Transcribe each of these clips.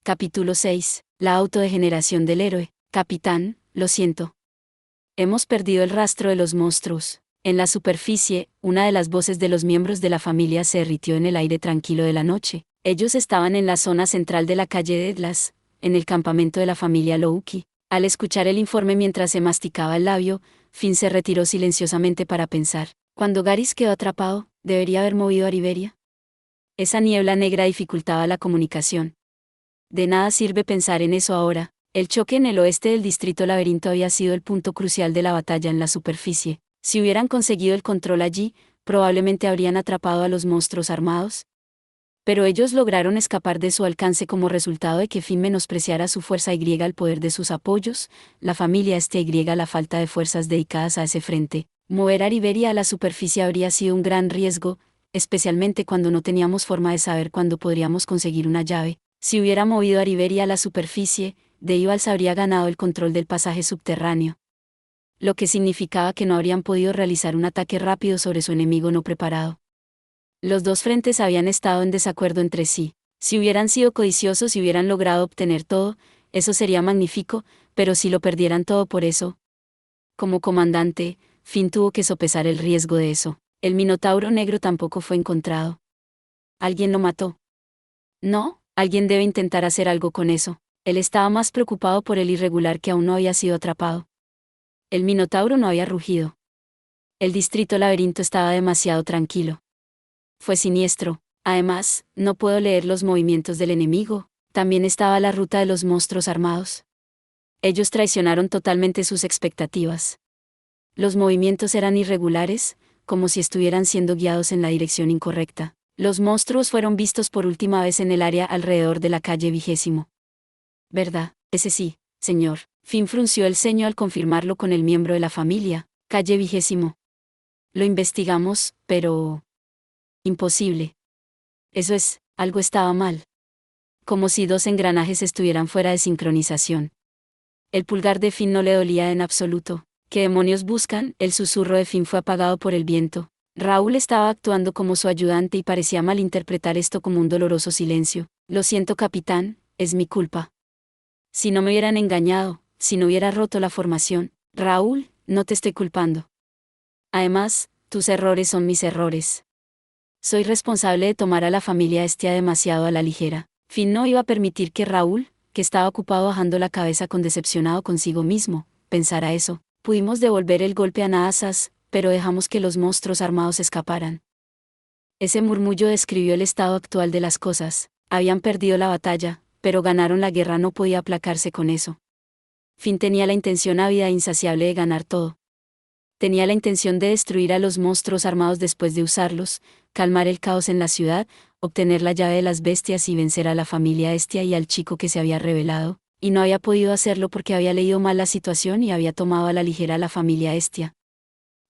Capítulo 6. La autodegeneración del héroe. Capitán, lo siento. Hemos perdido el rastro de los monstruos. En la superficie, una de las voces de los miembros de la familia se derritió en el aire tranquilo de la noche. Ellos estaban en la zona central de la calle de Edlas, en el campamento de la familia Louki. Al escuchar el informe mientras se masticaba el labio, Finn se retiró silenciosamente para pensar. Cuando Garrus quedó atrapado, ¿debería haber movido a Riveria? Esa niebla negra dificultaba la comunicación. De nada sirve pensar en eso ahora. El choque en el oeste del distrito Laberinto había sido el punto crucial de la batalla en la superficie. Si hubieran conseguido el control allí, probablemente habrían atrapado a los monstruos armados. Pero ellos lograron escapar de su alcance como resultado de que Finn menospreciara su fuerza y el poder de sus apoyos, la familia y la falta de fuerzas dedicadas a ese frente. Mover a Riveria a la superficie habría sido un gran riesgo, especialmente cuando no teníamos forma de saber cuándo podríamos conseguir una llave. Si hubiera movido a Riveria a la superficie, Deivals habría ganado el control del pasaje subterráneo. Lo que significaba que no habrían podido realizar un ataque rápido sobre su enemigo no preparado. Los dos frentes habían estado en desacuerdo entre sí. Si hubieran sido codiciosos y hubieran logrado obtener todo, eso sería magnífico, pero si lo perdieran todo por eso. Como comandante, Finn tuvo que sopesar el riesgo de eso. El Minotauro negro tampoco fue encontrado. ¿Alguien lo mató? No, alguien debe intentar hacer algo con eso. Él estaba más preocupado por el irregular que aún no había sido atrapado. El Minotauro no había rugido. El distrito Laberinto estaba demasiado tranquilo. Fue siniestro. Además, no puedo leer los movimientos del enemigo. También estaba la ruta de los monstruos armados. Ellos traicionaron totalmente sus expectativas. Los movimientos eran irregulares, como si estuvieran siendo guiados en la dirección incorrecta. Los monstruos fueron vistos por última vez en el área alrededor de la calle 20. ¿Verdad? Ese sí, señor. Finn frunció el ceño al confirmarlo con el miembro de la familia. Calle 20. Lo investigamos, pero... imposible. Eso es, algo estaba mal. Como si dos engranajes estuvieran fuera de sincronización. El pulgar de Finn no le dolía en absoluto. ¿Qué demonios buscan? El susurro de Finn fue apagado por el viento. Raúl estaba actuando como su ayudante y parecía malinterpretar esto como un doloroso silencio. Lo siento, capitán, es mi culpa. Si no me hubieran engañado, si no hubiera roto la formación, Raúl, no te estoy culpando. Además, tus errores son mis errores. Soy responsable de tomar a la familia Hestia demasiado a la ligera. Finn no iba a permitir que Raúl, que estaba ocupado bajando la cabeza decepcionado consigo mismo, pensara eso. Pudimos devolver el golpe a Naasas, pero dejamos que los monstruos armados escaparan. Ese murmullo describió el estado actual de las cosas. Habían perdido la batalla, pero ganaron la guerra. No podía aplacarse con eso. Finn tenía la intención ávida e insaciable de ganar todo. Tenía la intención de destruir a los monstruos armados después de usarlos, calmar el caos en la ciudad, obtener la llave de las bestias y vencer a la familia Hestia y al chico que se había revelado, y no había podido hacerlo porque había leído mal la situación y había tomado a la ligera a la familia Hestia.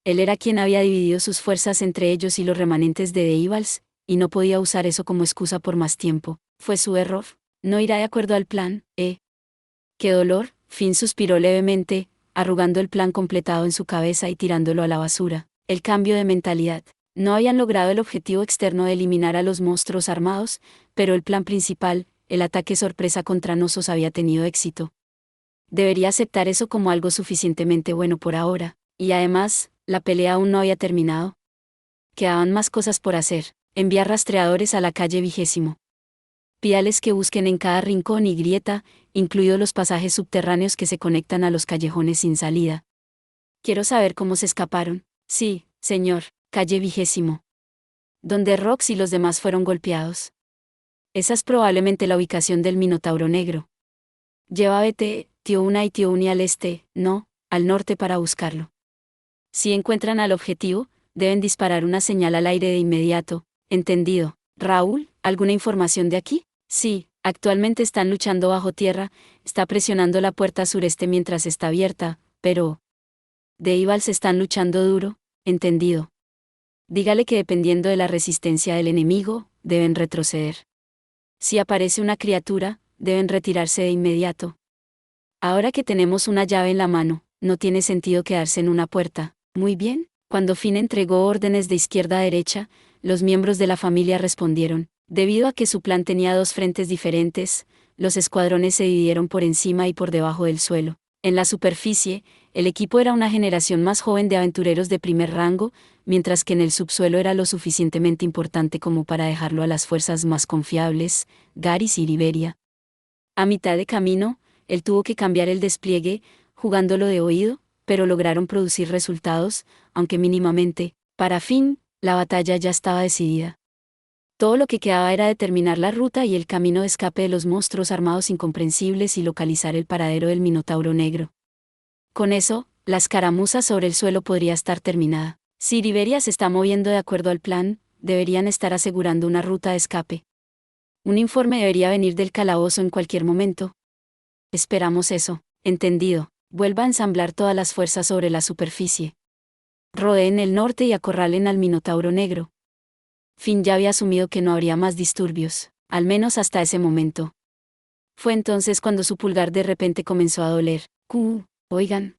Él era quien había dividido sus fuerzas entre ellos y los remanentes de Deivals, y no podía usar eso como excusa por más tiempo. Fue su error. No irá de acuerdo al plan, ¿eh? ¡Qué dolor! Finn suspiró levemente, arrugando el plan completado en su cabeza y tirándolo a la basura. El cambio de mentalidad. No habían logrado el objetivo externo de eliminar a los monstruos armados, pero el plan principal, el ataque sorpresa contra Knossos, había tenido éxito. Debería aceptar eso como algo suficientemente bueno por ahora, y además, la pelea aún no había terminado. Quedaban más cosas por hacer. Enviar rastreadores a la calle 20. Pídales que busquen en cada rincón y grieta, incluidos los pasajes subterráneos que se conectan a los callejones sin salida. Quiero saber cómo se escaparon. Sí, señor, calle 20. Donde Rox y los demás fueron golpeados. Esa es probablemente la ubicación del Minotauro negro. Lleva vete, tío Una y tío Uni al este, no, al norte para buscarlo. Si encuentran al objetivo, deben disparar una señal al aire de inmediato. ¿Entendido? Raúl, ¿alguna información de aquí? Sí, actualmente están luchando bajo tierra, está presionando la puerta sureste mientras está abierta, pero... Deivals están luchando duro, ¿entendido? Dígale que dependiendo de la resistencia del enemigo, deben retroceder. Si aparece una criatura, deben retirarse de inmediato. Ahora que tenemos una llave en la mano, no tiene sentido quedarse en una puerta. Muy bien. Cuando Finn entregó órdenes de izquierda a derecha, los miembros de la familia respondieron. Debido a que su plan tenía dos frentes diferentes, los escuadrones se dividieron por encima y por debajo del suelo. En la superficie, el equipo era una generación más joven de aventureros de primer rango, mientras que en el subsuelo era lo suficientemente importante como para dejarlo a las fuerzas más confiables, Garrus y Liberia. A mitad de camino, él tuvo que cambiar el despliegue, jugándolo de oído, pero lograron producir resultados, aunque mínimamente. Para fin, la batalla ya estaba decidida. Todo lo que quedaba era determinar la ruta y el camino de escape de los monstruos armados incomprensibles y localizar el paradero del Minotauro Negro. Con eso, la escaramuza sobre el suelo podría estar terminada. Si Liberia se está moviendo de acuerdo al plan, deberían estar asegurando una ruta de escape. Un informe debería venir del calabozo en cualquier momento. Esperamos eso. Entendido. Vuelva a ensamblar todas las fuerzas sobre la superficie. Rodeen el norte y acorralen al Minotauro Negro. Finn ya había asumido que no habría más disturbios, al menos hasta ese momento. Fue entonces cuando su pulgar de repente comenzó a doler. Oigan.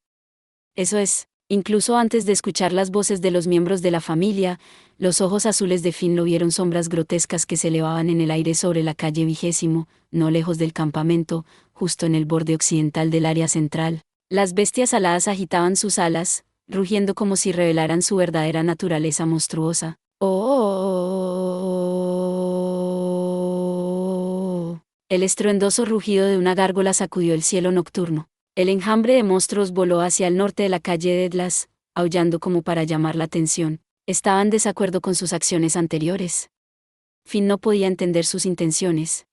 Eso es, incluso antes de escuchar las voces de los miembros de la familia, los ojos azules de Finn lo vieron sombras grotescas que se elevaban en el aire sobre la calle 20, no lejos del campamento, justo en el borde occidental del área central. Las bestias aladas agitaban sus alas, rugiendo como si revelaran su verdadera naturaleza monstruosa. ¡Oh! El estruendoso rugido de una gárgola sacudió el cielo nocturno. El enjambre de monstruos voló hacia el norte de la calle de Edlas, aullando como para llamar la atención. Estaba en desacuerdo con sus acciones anteriores. Finn no podía entender sus intenciones.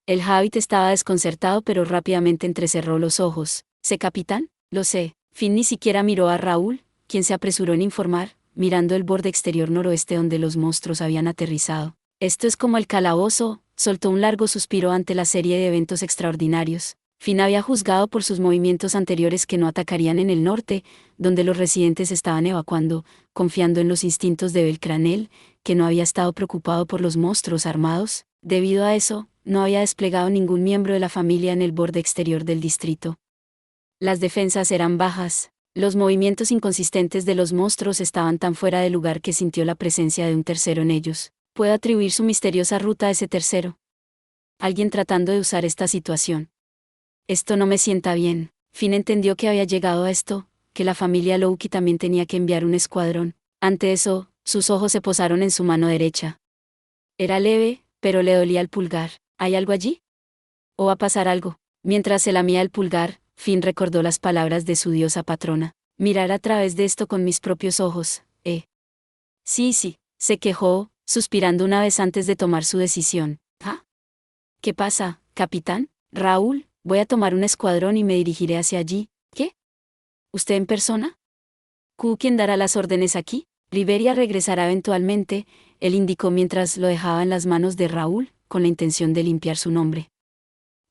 El Hobbit estaba desconcertado pero rápidamente entrecerró los ojos. ¿Sé, capitán? Lo sé. Finn ni siquiera miró a Raúl, quien se apresuró en informar, mirando el borde exterior noroeste donde los monstruos habían aterrizado. Esto es como el calabozo, soltó un largo suspiro ante la serie de eventos extraordinarios. Finn había juzgado por sus movimientos anteriores que no atacarían en el norte, donde los residentes estaban evacuando, confiando en los instintos de Belcranel, que no había estado preocupado por los monstruos armados. Debido a eso, no había desplegado ningún miembro de la familia en el borde exterior del distrito. Las defensas eran bajas. Los movimientos inconsistentes de los monstruos estaban tan fuera de lugar que sintió la presencia de un tercero en ellos. Puedo atribuir su misteriosa ruta a ese tercero. Alguien tratando de usar esta situación. Esto no me sienta bien. Finn entendió que había llegado a esto, que la familia Loki también tenía que enviar un escuadrón. Ante eso, sus ojos se posaron en su mano derecha. Era leve, pero le dolía el pulgar. ¿Hay algo allí? ¿O va a pasar algo? Mientras se lamía el pulgar, Finn recordó las palabras de su diosa patrona. Mirar a través de esto con mis propios ojos, Sí, se quejó, suspirando una vez antes de tomar su decisión. ¿Ah? ¿Qué pasa, capitán? Raúl, voy a tomar un escuadrón y me dirigiré hacia allí. ¿Qué? ¿Usted en persona? ¿Quién dará las órdenes aquí? Liberia regresará eventualmente, él indicó mientras lo dejaba en las manos de Raúl, con la intención de limpiar su nombre.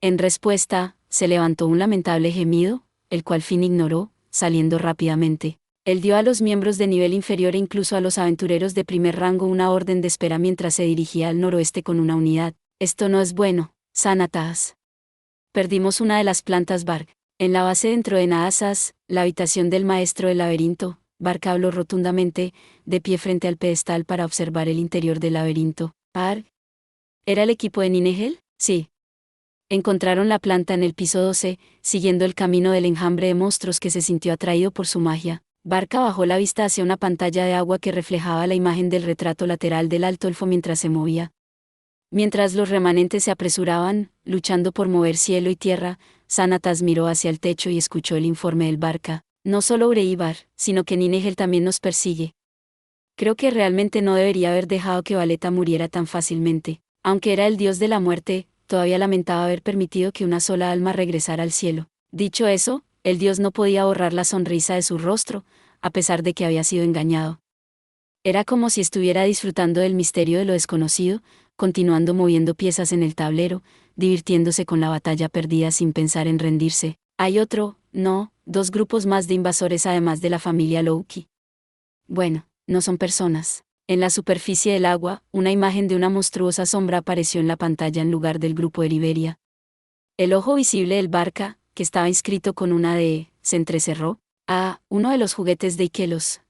En respuesta, se levantó un lamentable gemido, el cual Finn ignoró, saliendo rápidamente. Él dio a los miembros de nivel inferior e incluso a los aventureros de primer rango una orden de espera mientras se dirigía al noroeste con una unidad. Esto no es bueno, Sanatas. Perdimos una de las plantas Bark. En la base dentro de Naasas, la habitación del maestro del laberinto, Bark habló rotundamente, de pie frente al pedestal para observar el interior del laberinto. ¿Bark? ¿Era el equipo de Ninegel? Sí. Encontraron la planta en el piso 12, siguiendo el camino del enjambre de monstruos que se sintió atraído por su magia. Barca bajó la vista hacia una pantalla de agua que reflejaba la imagen del retrato lateral del alto elfo mientras se movía. Mientras los remanentes se apresuraban, luchando por mover cielo y tierra, Sanatas miró hacia el techo y escuchó el informe del Barca. No solo Ureibar, sino que Ninegel también nos persigue. Creo que realmente no debería haber dejado que Valeta muriera tan fácilmente. Aunque era el dios de la muerte, todavía lamentaba haber permitido que una sola alma regresara al cielo. Dicho eso, el dios no podía borrar la sonrisa de su rostro, a pesar de que había sido engañado. Era como si estuviera disfrutando del misterio de lo desconocido, continuando moviendo piezas en el tablero, divirtiéndose con la batalla perdida sin pensar en rendirse. Hay dos grupos más de invasores además de la familia Loki. Bueno, no son personas. En la superficie del agua, una imagen de una monstruosa sombra apareció en la pantalla en lugar del grupo de Liberia. El ojo visible del Barca, que estaba inscrito con una D, se entrecerró. Uno de los juguetes de Ikelos,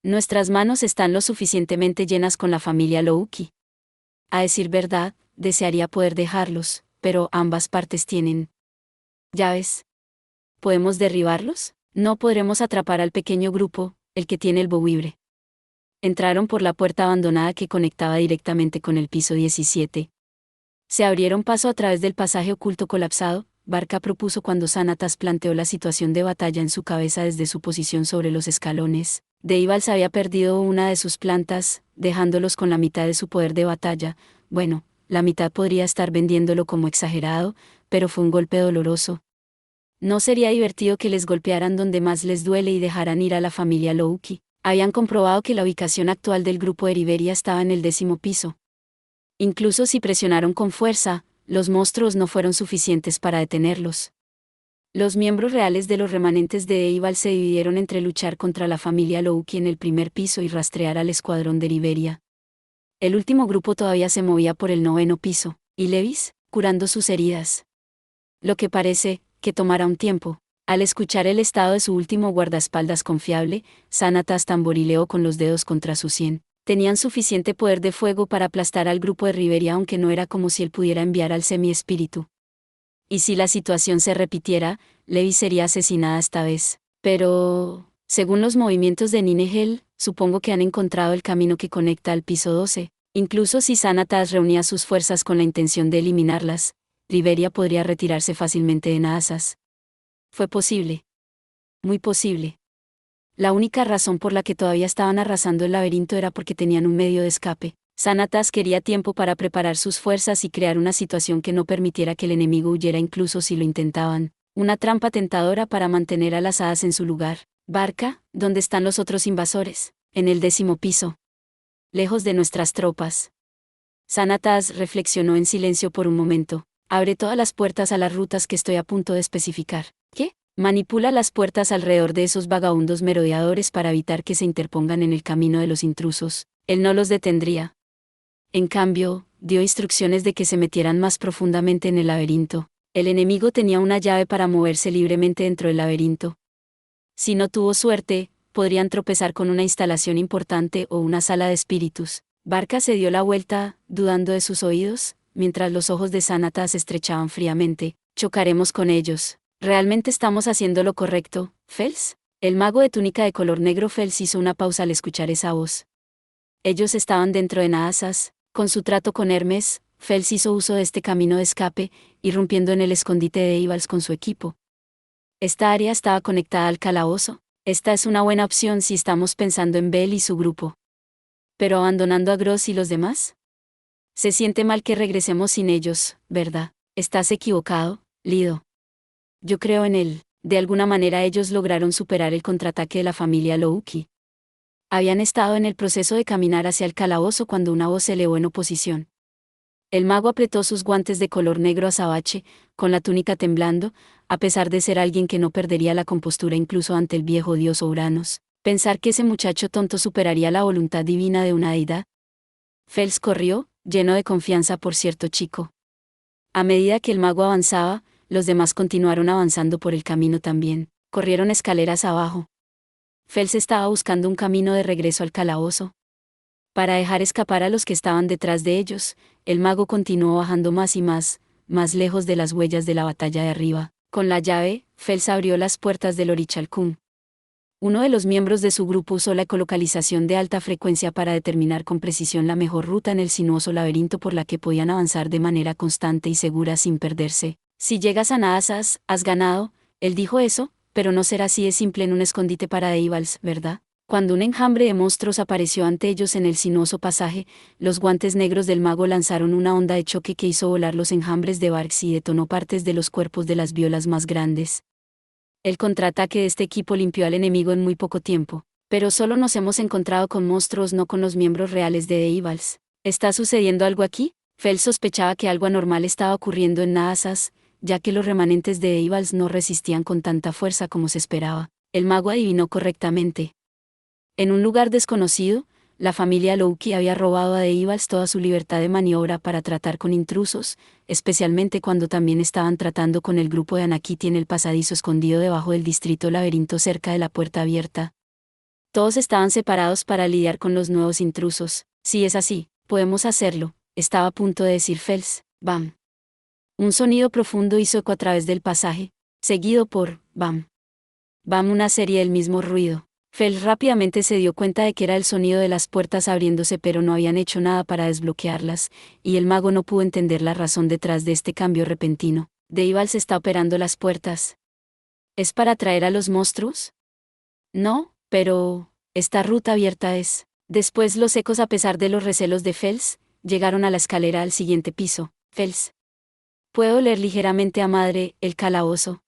Nuestras manos están lo suficientemente llenas con la familia Loki. A decir verdad, desearía poder dejarlos, pero ambas partes tienen llaves. ¿Podemos derribarlos? No podremos atrapar al pequeño grupo, el que tiene el bowibre. Entraron por la puerta abandonada que conectaba directamente con el piso 17. Se abrieron paso a través del pasaje oculto colapsado. Barca propuso cuando Xanatas planteó la situación de batalla en su cabeza desde su posición sobre los escalones. Deivals había perdido una de sus plantas, dejándolos con la mitad de su poder de batalla. Bueno, la mitad podría estar vendiéndolo como exagerado, pero fue un golpe doloroso. No sería divertido que les golpearan donde más les duele y dejaran ir a la familia Louki. Habían comprobado que la ubicación actual del grupo de Riveria estaba en el 10º piso. Incluso si presionaron con fuerza, los monstruos no fueron suficientes para detenerlos. Los miembros reales de los remanentes de Eival se dividieron entre luchar contra la familia Louki en el primer piso y rastrear al escuadrón de Riveria. El último grupo todavía se movía por el 9º piso, y Levis, curando sus heridas. Lo que parece que tomará un tiempo. Al escuchar el estado de su último guardaespaldas confiable, Xanatas tamborileó con los dedos contra su sien. Tenían suficiente poder de fuego para aplastar al grupo de Riveria, aunque no era como si él pudiera enviar al semi-espíritu. Y si la situación se repitiera, Levi sería asesinada esta vez. Pero, según los movimientos de Ninehel, supongo que han encontrado el camino que conecta al piso 12. Incluso si Xanatas reunía sus fuerzas con la intención de eliminarlas, Riveria podría retirarse fácilmente de Naasas. Fue posible. Muy posible. La única razón por la que todavía estaban arrasando el laberinto era porque tenían un medio de escape. Xanatas quería tiempo para preparar sus fuerzas y crear una situación que no permitiera que el enemigo huyera incluso si lo intentaban. Una trampa tentadora para mantener a las hadas en su lugar. Barca, ¿dónde están los otros invasores? En el 10º piso. Lejos de nuestras tropas. Xanatas reflexionó en silencio por un momento. Abre todas las puertas a las rutas que estoy a punto de especificar. ¿Qué? Manipula las puertas alrededor de esos vagabundos merodeadores para evitar que se interpongan en el camino de los intrusos. Él no los detendría. En cambio, dio instrucciones de que se metieran más profundamente en el laberinto. El enemigo tenía una llave para moverse libremente dentro del laberinto. Si no tuvo suerte, podrían tropezar con una instalación importante o una sala de espíritus. Barca se dio la vuelta, dudando de sus oídos, mientras los ojos de Xanatas se estrechaban fríamente. Chocaremos con ellos. ¿Realmente estamos haciendo lo correcto, Fels? El mago de túnica de color negro Fels hizo una pausa al escuchar esa voz. Ellos estaban dentro de Naasas. Con su trato con Hermes, Fels hizo uso de este camino de escape, irrumpiendo en el escondite de Eivals con su equipo. Esta área estaba conectada al calabozo. Esta es una buena opción si estamos pensando en Bell y su grupo. ¿Pero abandonando a Gross y los demás? Se siente mal que regresemos sin ellos, ¿verdad? Estás equivocado, Lido. Yo creo en él. De alguna manera ellos lograron superar el contraataque de la familia Louki. Habían estado en el proceso de caminar hacia el calabozo cuando una voz se elevó en oposición. El mago apretó sus guantes de color negro azabache, con la túnica temblando, a pesar de ser alguien que no perdería la compostura incluso ante el viejo dios Ouranos. Pensar que ese muchacho tonto superaría la voluntad divina de una deidad. Fels corrió, lleno de confianza por cierto chico. A medida que el mago avanzaba, los demás continuaron avanzando por el camino también. Corrieron escaleras abajo. Fels estaba buscando un camino de regreso al calabozo. Para dejar escapar a los que estaban detrás de ellos, el mago continuó bajando más y más lejos de las huellas de la batalla de arriba. Con la llave, Fels abrió las puertas del Orichalcum. Uno de los miembros de su grupo usó la ecolocalización de alta frecuencia para determinar con precisión la mejor ruta en el sinuoso laberinto por la que podían avanzar de manera constante y segura sin perderse. Si llegas a Naasas, has ganado, él dijo eso, pero no será así de simple en un escondite para Deivals, ¿verdad? Cuando un enjambre de monstruos apareció ante ellos en el sinuoso pasaje, los guantes negros del mago lanzaron una onda de choque que hizo volar los enjambres de Barks y detonó partes de los cuerpos de las violas más grandes. El contraataque de este equipo limpió al enemigo en muy poco tiempo. Pero solo nos hemos encontrado con monstruos, no con los miembros reales de Deivals. ¿Está sucediendo algo aquí? Fels sospechaba que algo anormal estaba ocurriendo en Naasas, ya que los remanentes de Deivals no resistían con tanta fuerza como se esperaba. El mago adivinó correctamente. En un lugar desconocido, la familia Louki había robado a Deivals toda su libertad de maniobra para tratar con intrusos, especialmente cuando también estaban tratando con el grupo de Anakiti en el pasadizo escondido debajo del distrito laberinto cerca de la puerta abierta. Todos estaban separados para lidiar con los nuevos intrusos. Si es así, podemos hacerlo, estaba a punto de decir Fels. Bam. Un sonido profundo hizo eco a través del pasaje, seguido por «bam». «Bam», una serie del mismo ruido. Fels rápidamente se dio cuenta de que era el sonido de las puertas abriéndose, pero no habían hecho nada para desbloquearlas, y el mago no pudo entender la razón detrás de este cambio repentino. ¿Deibals está operando las puertas? ¿Es para atraer a los monstruos? No, pero esta ruta abierta es. Después los ecos, a pesar de los recelos de Fels, llegaron a la escalera al siguiente piso. Fels. Puedo oler ligeramente a madre, el calabozo.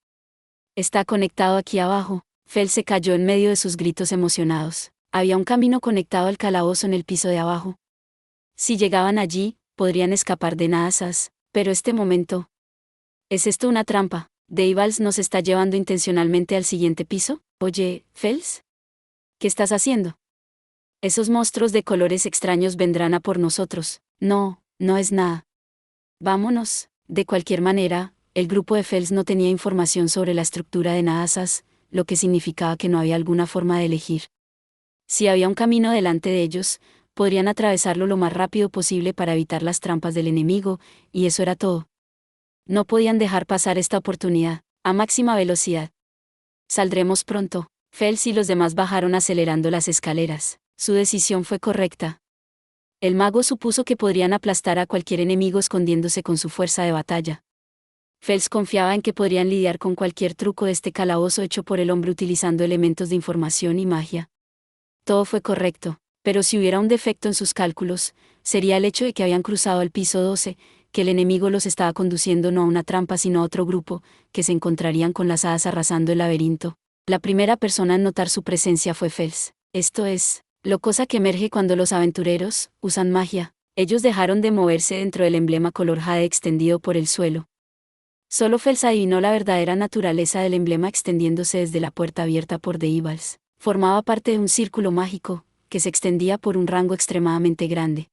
Está conectado aquí abajo. Fels se cayó en medio de sus gritos emocionados. Había un camino conectado al calabozo en el piso de abajo. Si llegaban allí, podrían escapar de Naasas, pero este momento. ¿Es esto una trampa? ¿Deibals nos está llevando intencionalmente al siguiente piso? Oye, Fels. ¿Qué estás haciendo? Esos monstruos de colores extraños vendrán a por nosotros. No, no es nada. Vámonos. De cualquier manera, el grupo de Fels no tenía información sobre la estructura de Naasas, lo que significaba que no había alguna forma de elegir. Si había un camino delante de ellos, podrían atravesarlo lo más rápido posible para evitar las trampas del enemigo, y eso era todo. No podían dejar pasar esta oportunidad, a máxima velocidad. Saldremos pronto. Fels y los demás bajaron acelerando las escaleras. Su decisión fue correcta. El mago supuso que podrían aplastar a cualquier enemigo escondiéndose con su fuerza de batalla. Fels confiaba en que podrían lidiar con cualquier truco de este calabozo hecho por el hombre utilizando elementos de información y magia. Todo fue correcto, pero si hubiera un defecto en sus cálculos, sería el hecho de que habían cruzado el piso 12, que el enemigo los estaba conduciendo no a una trampa sino a otro grupo, que se encontrarían con las hadas arrasando el laberinto. La primera persona en notar su presencia fue Fels. Esto es lo cosa que emerge cuando los aventureros usan magia. Ellos dejaron de moverse dentro del emblema color jade extendido por el suelo. Solo Fels adivinó la verdadera naturaleza del emblema extendiéndose desde la puerta abierta por Deibals. Formaba parte de un círculo mágico, que se extendía por un rango extremadamente grande.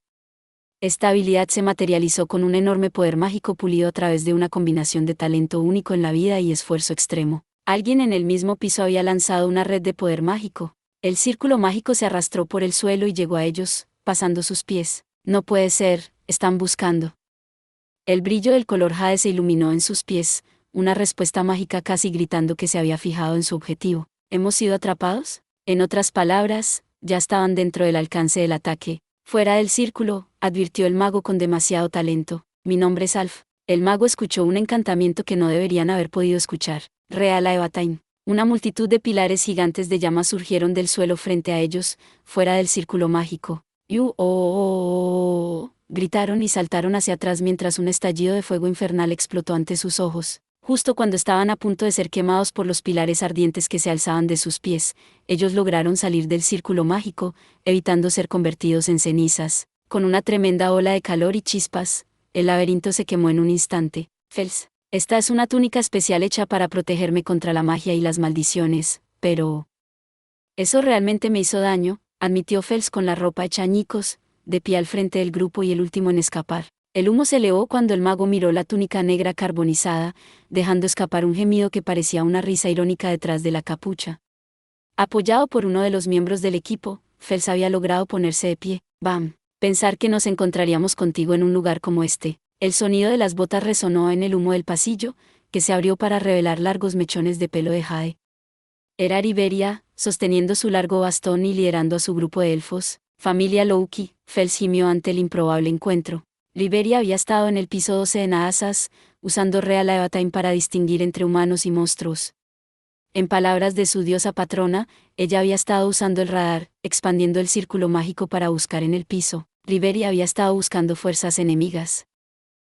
Esta habilidad se materializó con un enorme poder mágico pulido a través de una combinación de talento único en la vida y esfuerzo extremo. Alguien en el mismo piso había lanzado una red de poder mágico. El círculo mágico se arrastró por el suelo y llegó a ellos, pasando sus pies. No puede ser, están buscando. El brillo del color jade se iluminó en sus pies, una respuesta mágica casi gritando que se había fijado en su objetivo. ¿Hemos sido atrapados? En otras palabras, ya estaban dentro del alcance del ataque. Fuera del círculo, advirtió el mago con demasiado talento. Mi nombre es Alf. El mago escuchó un encantamiento que no deberían haber podido escuchar. Real Aevatain. Una multitud de pilares gigantes de llamas surgieron del suelo frente a ellos, fuera del círculo mágico. Gritaron y saltaron hacia atrás mientras un estallido de fuego infernal explotó ante sus ojos. Justo cuando estaban a punto de ser quemados por los pilares ardientes que se alzaban de sus pies, ellos lograron salir del círculo mágico, evitando ser convertidos en cenizas. Con una tremenda ola de calor y chispas, el laberinto se quemó en un instante. Fels. Esta es una túnica especial hecha para protegerme contra la magia y las maldiciones, pero... Eso realmente me hizo daño, admitió Fels con la ropa hecha añicos, de pie al frente del grupo y el último en escapar. El humo se elevó cuando el mago miró la túnica negra carbonizada, dejando escapar un gemido que parecía una risa irónica detrás de la capucha. Apoyado por uno de los miembros del equipo, Fels había logrado ponerse de pie. ¡Bam! Pensar que nos encontraríamos contigo en un lugar como este. El sonido de las botas resonó en el humo del pasillo, que se abrió para revelar largos mechones de pelo de jade. Era Riberia, sosteniendo su largo bastón y liderando a su grupo de elfos. Familia Loki. Fels gimió ante el improbable encuentro. Riberia había estado en el piso 12 de Naasas, usando Real Aevatain para distinguir entre humanos y monstruos. En palabras de su diosa patrona, ella había estado usando el radar, expandiendo el círculo mágico para buscar en el piso. Riberia había estado buscando fuerzas enemigas.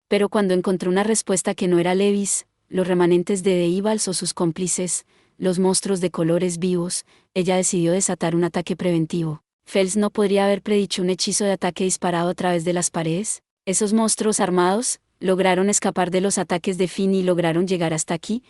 Pero cuando encontró una respuesta que no era Levis, los remanentes de Deibals o sus cómplices, los monstruos de colores vivos, ella decidió desatar un ataque preventivo. Fels no podría haber predicho un hechizo de ataque disparado a través de las paredes. Esos monstruos armados lograron escapar de los ataques de Finn y lograron llegar hasta aquí.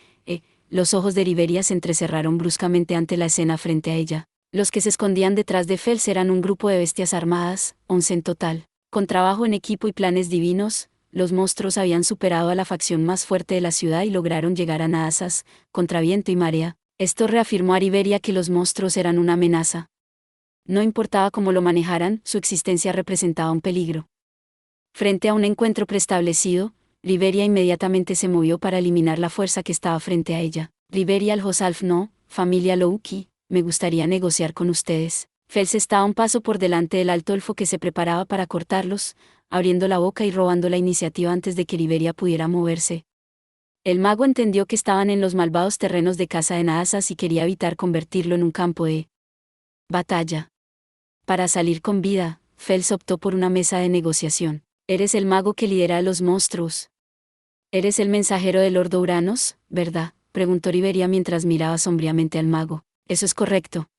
Los ojos de Riberia se entrecerraron bruscamente ante la escena frente a ella. Los que se escondían detrás de Fels eran un grupo de bestias armadas, 11 en total. Con trabajo en equipo y planes divinos, los monstruos habían superado a la facción más fuerte de la ciudad y lograron llegar a Naasas, contra viento y marea. Esto reafirmó a Riberia que los monstruos eran una amenaza. No importaba cómo lo manejaran, su existencia representaba un peligro. Frente a un encuentro preestablecido, Riveria inmediatamente se movió para eliminar la fuerza que estaba frente a ella. Riveria Aljosalf no, familia Louki, me gustaría negociar con ustedes. Fels estaba un paso por delante del alto elfo que se preparaba para cortarlos, abriendo la boca y robando la iniciativa antes de que Riveria pudiera moverse. El mago entendió que estaban en los malvados terrenos de Casa de Naasas y quería evitar convertirlo en un campo de batalla. Para salir con vida, Fels optó por una mesa de negociación. Eres el mago que lidera a los monstruos. Eres el mensajero del Lord Uranos, ¿verdad?, preguntó Riveria mientras miraba sombríamente al mago. Eso es correcto.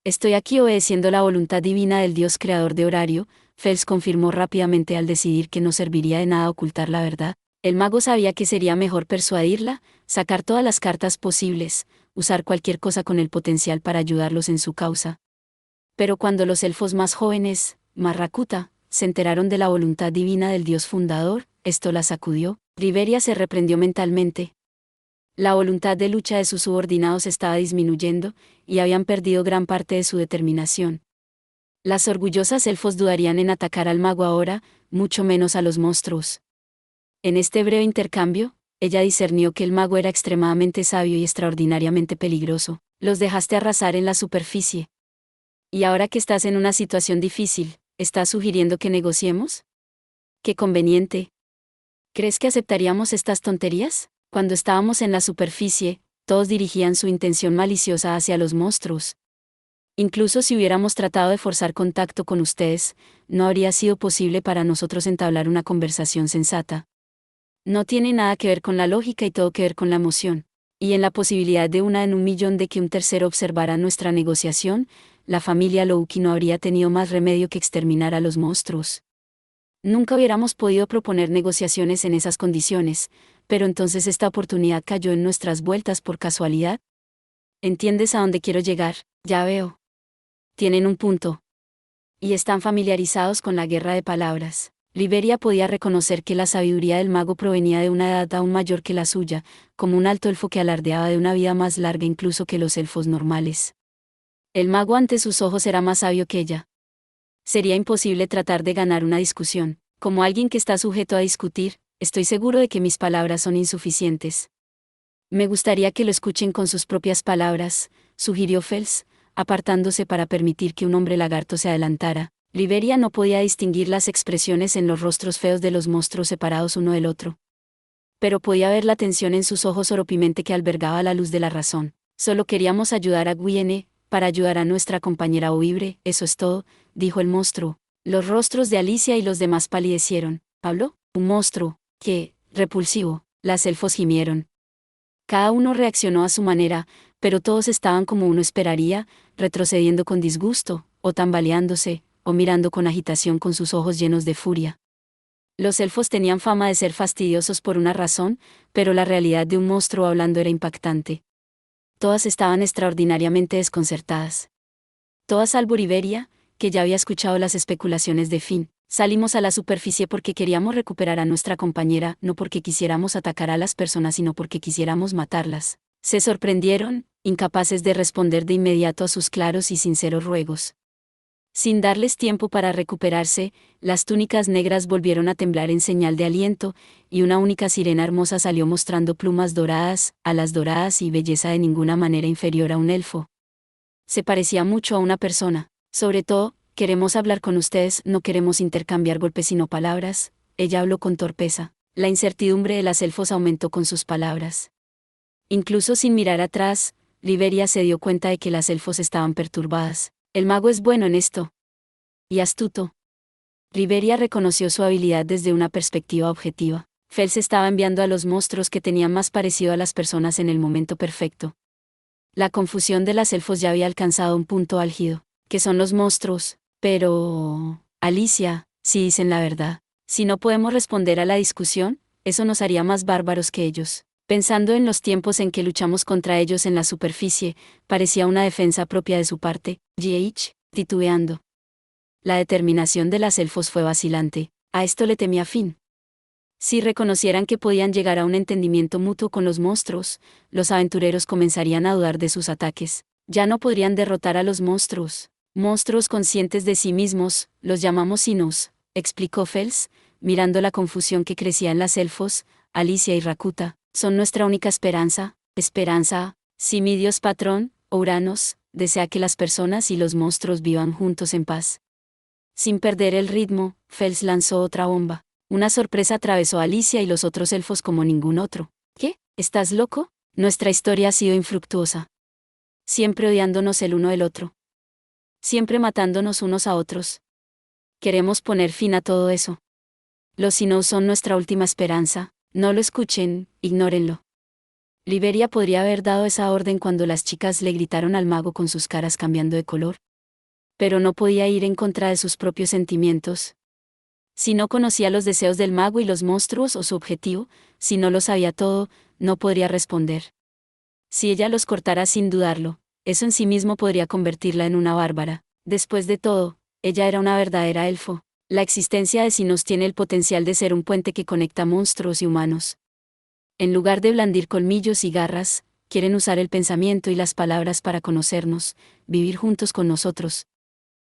Estoy aquí obedeciendo la voluntad divina del Dios creador de Horario, Fels confirmó rápidamente al decidir que no serviría de nada ocultar la verdad. El mago sabía que sería mejor persuadirla, sacar todas las cartas posibles, usar cualquier cosa con el potencial para ayudarlos en su causa. Pero cuando los elfos más jóvenes, Marrakuta, se enteraron de la voluntad divina del Dios fundador, esto la sacudió. Riveria se reprendió mentalmente. La voluntad de lucha de sus subordinados estaba disminuyendo, y habían perdido gran parte de su determinación. Las orgullosas elfos dudarían en atacar al mago ahora, mucho menos a los monstruos. En este breve intercambio, ella discernió que el mago era extremadamente sabio y extraordinariamente peligroso. Los dejaste arrasar en la superficie. Y ahora que estás en una situación difícil, ¿estás sugiriendo que negociemos? ¡Qué conveniente! ¿Crees que aceptaríamos estas tonterías? Cuando estábamos en la superficie, todos dirigían su intención maliciosa hacia los monstruos. Incluso si hubiéramos tratado de forzar contacto con ustedes, no habría sido posible para nosotros entablar una conversación sensata. No tiene nada que ver con la lógica y todo que ver con la emoción. Y en la posibilidad de 1 en 1.000.000 de que un tercero observara nuestra negociación, la familia Louki no habría tenido más remedio que exterminar a los monstruos. Nunca hubiéramos podido proponer negociaciones en esas condiciones, pero entonces esta oportunidad cayó en nuestras vueltas por casualidad. ¿Entiendes a dónde quiero llegar? Ya veo. Tienen un punto. Y están familiarizados con la guerra de palabras. Riveria podía reconocer que la sabiduría del mago provenía de una edad aún mayor que la suya, como un alto elfo que alardeaba de una vida más larga incluso que los elfos normales. El mago ante sus ojos era más sabio que ella. Sería imposible tratar de ganar una discusión. Como alguien que está sujeto a discutir, estoy seguro de que mis palabras son insuficientes. Me gustaría que lo escuchen con sus propias palabras, sugirió Fels, apartándose para permitir que un hombre lagarto se adelantara. Riveria no podía distinguir las expresiones en los rostros feos de los monstruos separados uno del otro. Pero podía ver la tensión en sus ojos oropimente que albergaba la luz de la razón. Solo queríamos ayudar a Gwiene, para ayudar a nuestra compañera Oibre, eso es todo, dijo el monstruo. Los rostros de Alicia y los demás palidecieron. ¿Pablo? Un monstruo. ¿Qué? Repulsivo. Las elfos gimieron. Cada uno reaccionó a su manera, pero todos estaban como uno esperaría, retrocediendo con disgusto, o tambaleándose, o mirando con agitación con sus ojos llenos de furia. Los elfos tenían fama de ser fastidiosos por una razón, pero la realidad de un monstruo hablando era impactante. Todas estaban extraordinariamente desconcertadas. Todas salvo Riveria, que ya había escuchado las especulaciones de Finn. Salimos a la superficie porque queríamos recuperar a nuestra compañera, no porque quisiéramos atacar a las personas sino porque quisiéramos matarlas. Se sorprendieron, incapaces de responder de inmediato a sus claros y sinceros ruegos. Sin darles tiempo para recuperarse, las túnicas negras volvieron a temblar en señal de aliento, y una única sirena hermosa salió mostrando plumas doradas, alas doradas y belleza de ninguna manera inferior a un elfo. Se parecía mucho a una persona. Sobre todo, queremos hablar con ustedes, no queremos intercambiar golpes sino palabras. Ella habló con torpeza. La incertidumbre de las elfos aumentó con sus palabras. Incluso sin mirar atrás, Riveria se dio cuenta de que las elfos estaban perturbadas. El mago es bueno en esto. Y astuto. Riveria reconoció su habilidad desde una perspectiva objetiva. Fels estaba enviando a los monstruos que tenían más parecido a las personas en el momento perfecto. La confusión de las elfos ya había alcanzado un punto álgido. ¿Qué son los monstruos? Pero... Alicia, si dicen la verdad. Si no podemos responder a la discusión, eso nos haría más bárbaros que ellos. Pensando en los tiempos en que luchamos contra ellos en la superficie, parecía una defensa propia de su parte. Titubeando. La determinación de las elfos fue vacilante. A esto le temía Finn. Si reconocieran que podían llegar a un entendimiento mutuo con los monstruos, los aventureros comenzarían a dudar de sus ataques. Ya no podrían derrotar a los monstruos. Monstruos conscientes de sí mismos, los llamamos Sinus, explicó Fels, mirando la confusión que crecía en las elfos. Alicia y Rakuta, son nuestra única esperanza. Esperanza, sí, mi Dios patrón, Uranos, desea que las personas y los monstruos vivan juntos en paz. Sin perder el ritmo, Fels lanzó otra bomba. Una sorpresa atravesó a Alicia y los otros elfos como ningún otro. ¿Qué? ¿Estás loco? Nuestra historia ha sido infructuosa. Siempre odiándonos el uno del otro. Siempre matándonos unos a otros. Queremos poner fin a todo eso. Los Sinnoh son nuestra última esperanza. No lo escuchen, ignórenlo. Liberia podría haber dado esa orden cuando las chicas le gritaron al mago con sus caras cambiando de color. Pero no podía ir en contra de sus propios sentimientos. Si no conocía los deseos del mago y los monstruos o su objetivo, si no lo sabía todo, no podría responder. Si ella los cortara sin dudarlo, eso en sí mismo podría convertirla en una bárbara. Después de todo, ella era una verdadera elfo. La existencia de Sinnoh tiene el potencial de ser un puente que conecta monstruos y humanos. En lugar de blandir colmillos y garras, quieren usar el pensamiento y las palabras para conocernos, vivir juntos con nosotros.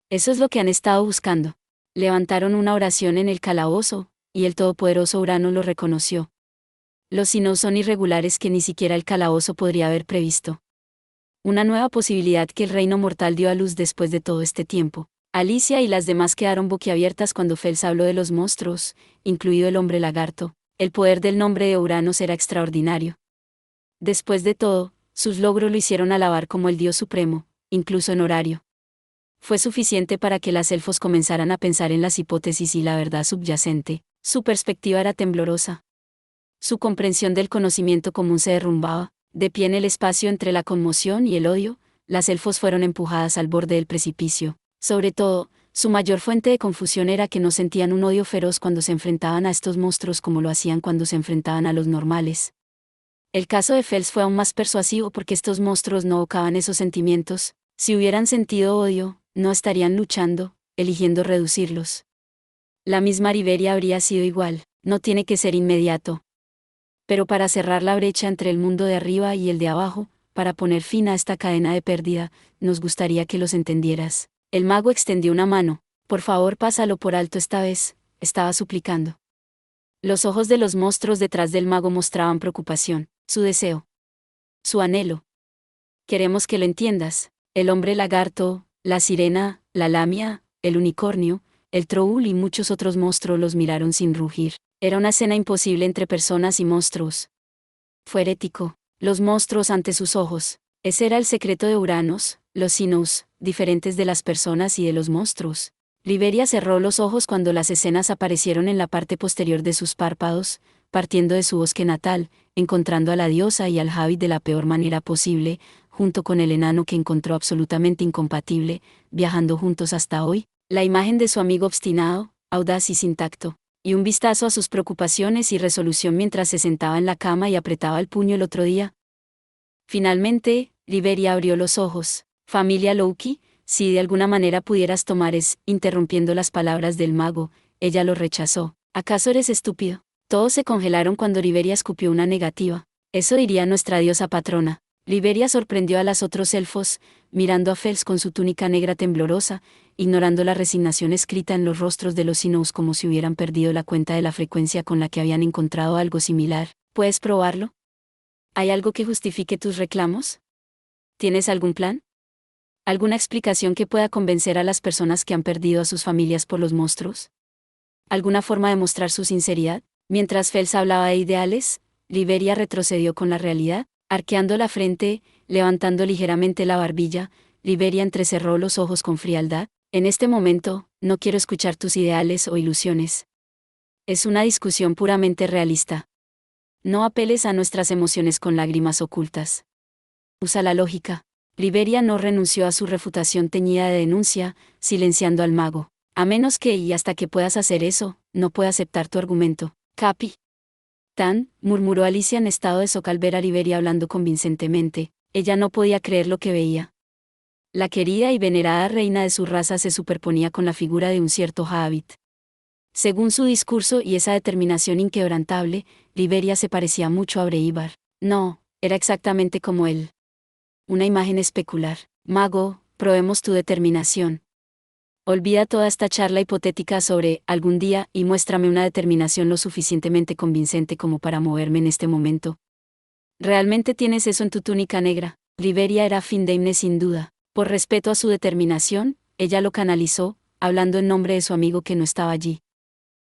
Eso es lo que han estado buscando. Levantaron una oración en el calabozo, y el todopoderoso Urano lo reconoció. Los Sinnoh son irregulares que ni siquiera el calabozo podría haber previsto. Una nueva posibilidad que el reino mortal dio a luz después de todo este tiempo. Alicia y las demás quedaron boquiabiertas cuando Fels habló de los monstruos, incluido el hombre lagarto. El poder del nombre de Uranos era extraordinario. Después de todo, sus logros lo hicieron alabar como el Dios Supremo, incluso en horario. Fue suficiente para que las elfos comenzaran a pensar en las hipótesis y la verdad subyacente. Su perspectiva era temblorosa. Su comprensión del conocimiento común se derrumbaba. De pie en el espacio entre la conmoción y el odio, las elfos fueron empujadas al borde del precipicio. Sobre todo, su mayor fuente de confusión era que no sentían un odio feroz cuando se enfrentaban a estos monstruos como lo hacían cuando se enfrentaban a los normales. El caso de Fels fue aún más persuasivo porque estos monstruos no evocaban esos sentimientos. Si hubieran sentido odio, no estarían luchando, eligiendo reducirlos. La misma Riveria habría sido igual, no tiene que ser inmediato. Pero para cerrar la brecha entre el mundo de arriba y el de abajo, para poner fin a esta cadena de pérdida, nos gustaría que los entendieras. El mago extendió una mano. Por favor, pásalo por alto esta vez, estaba suplicando. Los ojos de los monstruos detrás del mago mostraban preocupación, su deseo. Su anhelo. Queremos que lo entiendas. El hombre lagarto, la sirena, la lamia, el unicornio, el troul y muchos otros monstruos los miraron sin rugir. Era una escena imposible entre personas y monstruos. Fue herético. Los monstruos ante sus ojos. Ese era el secreto de Uranos, los Sinnoh, diferentes de las personas y de los monstruos. Riveria cerró los ojos cuando las escenas aparecieron en la parte posterior de sus párpados, partiendo de su bosque natal, encontrando a la diosa y al Javid de la peor manera posible, junto con el enano que encontró absolutamente incompatible, viajando juntos hasta hoy, la imagen de su amigo obstinado, audaz y sin tacto, y un vistazo a sus preocupaciones y resolución mientras se sentaba en la cama y apretaba el puño el otro día. Finalmente, Riveria abrió los ojos. Familia Loki, si de alguna manera pudieras tomar interrumpiendo las palabras del mago, ella lo rechazó. ¿Acaso eres estúpido? Todos se congelaron cuando Riveria escupió una negativa. Eso diría nuestra diosa patrona. Riveria sorprendió a los otros elfos, mirando a Fels con su túnica negra temblorosa, ignorando la resignación escrita en los rostros de los Sinnoh como si hubieran perdido la cuenta de la frecuencia con la que habían encontrado algo similar. ¿Puedes probarlo? ¿Hay algo que justifique tus reclamos? ¿Tienes algún plan? ¿Alguna explicación que pueda convencer a las personas que han perdido a sus familias por los monstruos? ¿Alguna forma de mostrar su sinceridad? Mientras Fels hablaba de ideales, Riveria retrocedió con la realidad, arqueando la frente, levantando ligeramente la barbilla. Riveria entrecerró los ojos con frialdad. En este momento, no quiero escuchar tus ideales o ilusiones. Es una discusión puramente realista. No apeles a nuestras emociones con lágrimas ocultas. Usa la lógica. Riveria no renunció a su refutación teñida de denuncia, silenciando al mago. A menos que y hasta que puedas hacer eso, no puedo aceptar tu argumento. Capi. Murmuró Alicia en estado de shock al ver a Riveria hablando convincentemente. Ella no podía creer lo que veía. La querida y venerada reina de su raza se superponía con la figura de un cierto Javid. Según su discurso y esa determinación inquebrantable, Riveria se parecía mucho a Breivar. No, era exactamente como él. Una imagen especular. Mago, probemos tu determinación. Olvida toda esta charla hipotética sobre algún día y muéstrame una determinación lo suficientemente convincente como para moverme en este momento. ¿Realmente tienes eso en tu túnica negra? Liberia era Findeimne sin duda. Por respeto a su determinación, ella lo canalizó, hablando en nombre de su amigo que no estaba allí.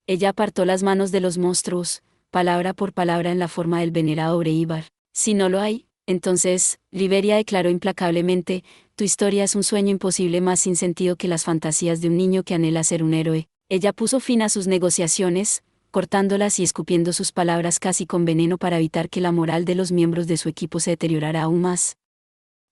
Ella apartó las manos de los monstruos, palabra por palabra en la forma del venerado Breivar. Si no lo hay, entonces, Liberia declaró implacablemente, tu historia es un sueño imposible más sin sentido que las fantasías de un niño que anhela ser un héroe. Ella puso fin a sus negociaciones, cortándolas y escupiendo sus palabras casi con veneno para evitar que la moral de los miembros de su equipo se deteriorara aún más.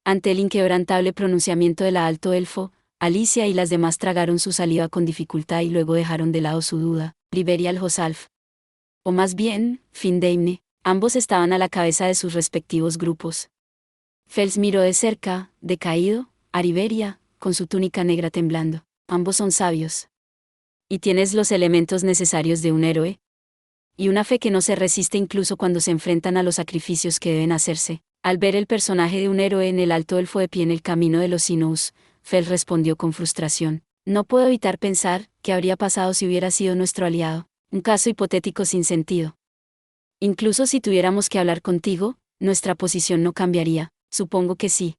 Ante el inquebrantable pronunciamiento de la alto elfo, Alicia y las demás tragaron su saliva con dificultad y luego dejaron de lado su duda. Liberia Aljosalf. O más bien, Findeimne. Ambos estaban a la cabeza de sus respectivos grupos. Fels miró de cerca, decaído, a Liberia, con su túnica negra temblando. Ambos son sabios. Y tienes los elementos necesarios de un héroe. Y una fe que no se resiste incluso cuando se enfrentan a los sacrificios que deben hacerse. Al ver el personaje de un héroe en el alto elfo de pie en el camino de los Sinus, Fels respondió con frustración. No puedo evitar pensar, ¿qué habría pasado si hubiera sido nuestro aliado? Un caso hipotético sin sentido. Incluso si tuviéramos que hablar contigo, nuestra posición no cambiaría, supongo que sí.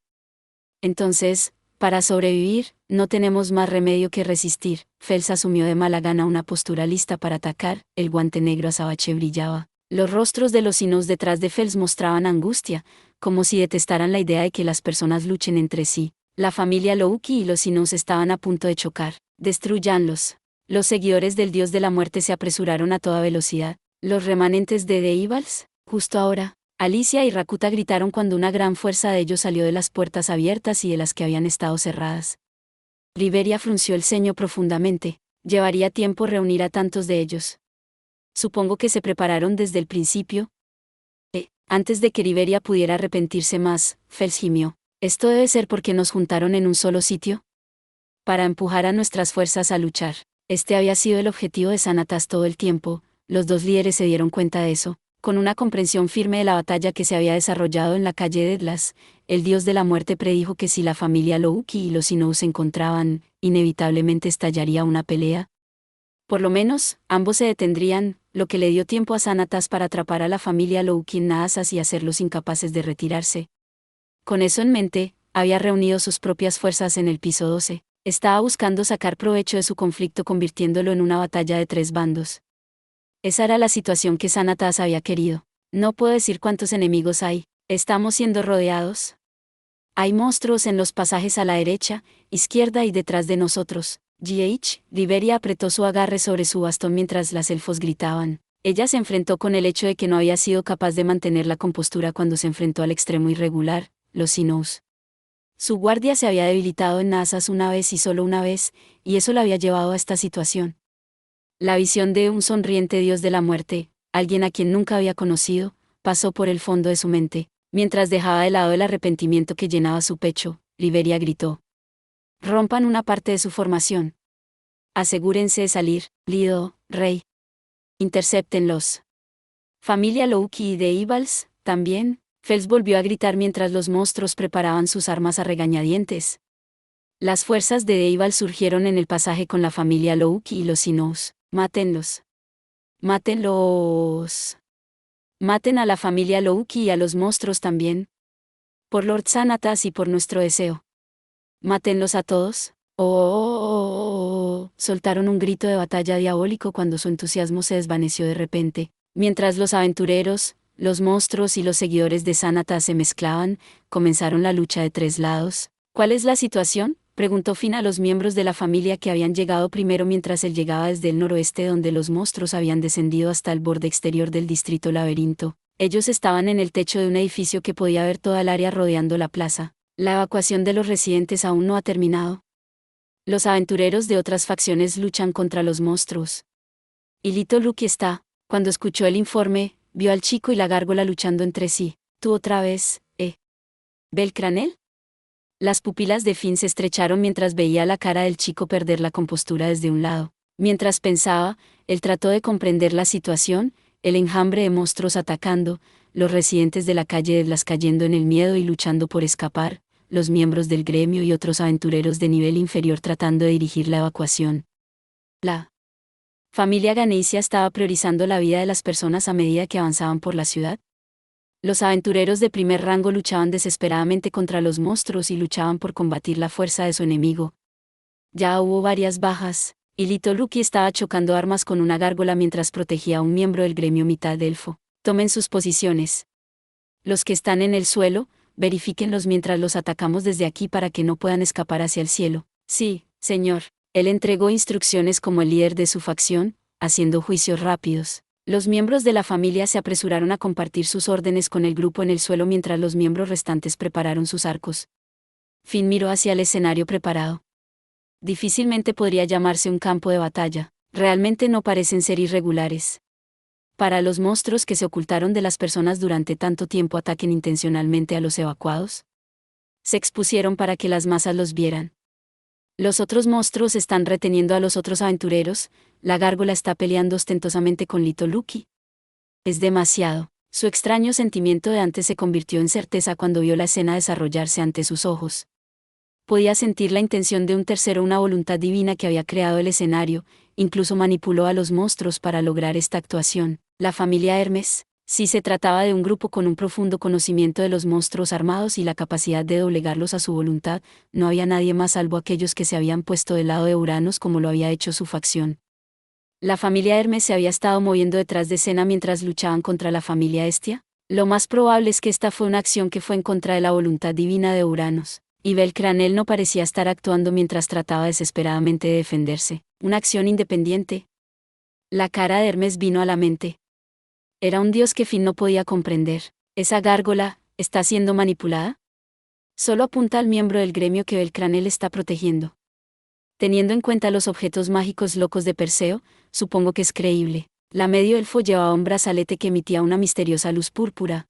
Entonces, para sobrevivir, no tenemos más remedio que resistir. Fels asumió de mala gana una postura lista para atacar, el guante negro azabache brillaba. Los rostros de los Sinus detrás de Fels mostraban angustia, como si detestaran la idea de que las personas luchen entre sí. La familia Louki y los Sinus estaban a punto de chocar. Destruyanlos. Los seguidores del dios de la muerte se apresuraron a toda velocidad. Los remanentes de Deivals, justo ahora, Alicia y Rakuta gritaron cuando una gran fuerza de ellos salió de las puertas abiertas y de las que habían estado cerradas. Liberia frunció el ceño profundamente. Llevaría tiempo reunir a tantos de ellos. Supongo que se prepararon desde el principio. Antes de que Liberia pudiera arrepentirse más, Fels gimió. Esto debe ser porque nos juntaron en un solo sitio. Para empujar a nuestras fuerzas a luchar. Este había sido el objetivo de Xanatas todo el tiempo. Los dos líderes se dieron cuenta de eso. Con una comprensión firme de la batalla que se había desarrollado en la calle de Edlas, el dios de la muerte predijo que si la familia Louki y los Sinous se encontraban, inevitablemente estallaría una pelea. Por lo menos, ambos se detendrían, lo que le dio tiempo a Xanatas para atrapar a la familia Louki en Naasas y hacerlos incapaces de retirarse. Con eso en mente, había reunido sus propias fuerzas en el piso 12. Estaba buscando sacar provecho de su conflicto convirtiéndolo en una batalla de 3 bandos. Esa era la situación que Xanatas había querido. No puedo decir cuántos enemigos hay. ¿Estamos siendo rodeados? Hay monstruos en los pasajes a la derecha, izquierda y detrás de nosotros. Liberia apretó su agarre sobre su bastón mientras las elfos gritaban. Ella se enfrentó con el hecho de que no había sido capaz de mantener la compostura cuando se enfrentó al extremo irregular, los Sinous. Su guardia se había debilitado en Naasas una vez y solo una vez, y eso la había llevado a esta situación. La visión de un sonriente dios de la muerte, alguien a quien nunca había conocido, pasó por el fondo de su mente. Mientras dejaba de lado el arrepentimiento que llenaba su pecho, Liberia gritó. Rompan una parte de su formación. Asegúrense de salir, Lido, rey. Intercéptenlos. Familia Louki y de Ivals, también. Fels volvió a gritar mientras los monstruos preparaban sus armas a regañadientes. Las fuerzas de Deivals surgieron en el pasaje con la familia Louki y los Sinous. Mátenlos. Mátenlos. Maten a la familia Louki y a los monstruos también. Por Lord Xanatas y por nuestro deseo. Mátenlos a todos. Soltaron un grito de batalla diabólico cuando su entusiasmo se desvaneció de repente. Mientras los aventureros, los monstruos y los seguidores de Xanatas se mezclaban, comenzaron la lucha de 3 lados. ¿Cuál es la situación?, preguntó Finn a los miembros de la familia que habían llegado primero mientras él llegaba desde el noroeste donde los monstruos habían descendido hasta el borde exterior del distrito laberinto. Ellos estaban en el techo de un edificio que podía ver toda el área rodeando la plaza. La evacuación de los residentes aún no ha terminado. Los aventureros de otras facciones luchan contra los monstruos. Y Lito Lucky está. Cuando escuchó el informe, vio al chico y la gárgola luchando entre sí. ¿Tú otra vez, Belcranel? Las pupilas de Finn se estrecharon mientras veía la cara del chico perder la compostura desde un lado. Mientras pensaba, él trató de comprender la situación, el enjambre de monstruos atacando, los residentes de la calle de las cayendo en el miedo y luchando por escapar, los miembros del gremio y otros aventureros de nivel inferior tratando de dirigir la evacuación. La familia Ganesha estaba priorizando la vida de las personas a medida que avanzaban por la ciudad. Los aventureros de primer rango luchaban desesperadamente contra los monstruos y luchaban por combatir la fuerza de su enemigo. Ya hubo varias bajas, y Little Lucky estaba chocando armas con una gárgola mientras protegía a un miembro del gremio mitad elfo. Tomen sus posiciones. Los que están en el suelo, verifíquenlos mientras los atacamos desde aquí para que no puedan escapar hacia el cielo. Sí, señor. Él entregó instrucciones como el líder de su facción, haciendo juicios rápidos. Los miembros de la familia se apresuraron a compartir sus órdenes con el grupo en el suelo mientras los miembros restantes prepararon sus arcos. Finn miró hacia el escenario preparado. Difícilmente podría llamarse un campo de batalla. Realmente no parecen ser irregulares. Para los monstruos que se ocultaron de las personas durante tanto tiempo ataquen intencionalmente a los evacuados. Se expusieron para que las masas los vieran. Los otros monstruos están reteniendo a los otros aventureros, la gárgola está peleando ostentosamente con Little Lucky. Es demasiado. Su extraño sentimiento de antes se convirtió en certeza cuando vio la escena desarrollarse ante sus ojos. Podía sentir la intención de un tercero, una voluntad divina que había creado el escenario, incluso manipuló a los monstruos para lograr esta actuación. La familia Hermes, si se trataba de un grupo con un profundo conocimiento de los monstruos armados y la capacidad de doblegarlos a su voluntad, no había nadie más salvo aquellos que se habían puesto del lado de Uranos como lo había hecho su facción. La familia Hermes se había estado moviendo detrás de escena mientras luchaban contra la familia Hestia. Lo más probable es que esta fue una acción que fue en contra de la voluntad divina de Uranos. Y Belcranel no parecía estar actuando mientras trataba desesperadamente de defenderse. Una acción independiente. La cara de Hermes vino a la mente. Era un dios que Finn no podía comprender. ¿Esa gárgola está siendo manipulada? Solo apunta al miembro del gremio que Belcranel está protegiendo. Teniendo en cuenta los objetos mágicos locos de Perseo, supongo que es creíble. La medio elfo llevaba un brazalete que emitía una misteriosa luz púrpura.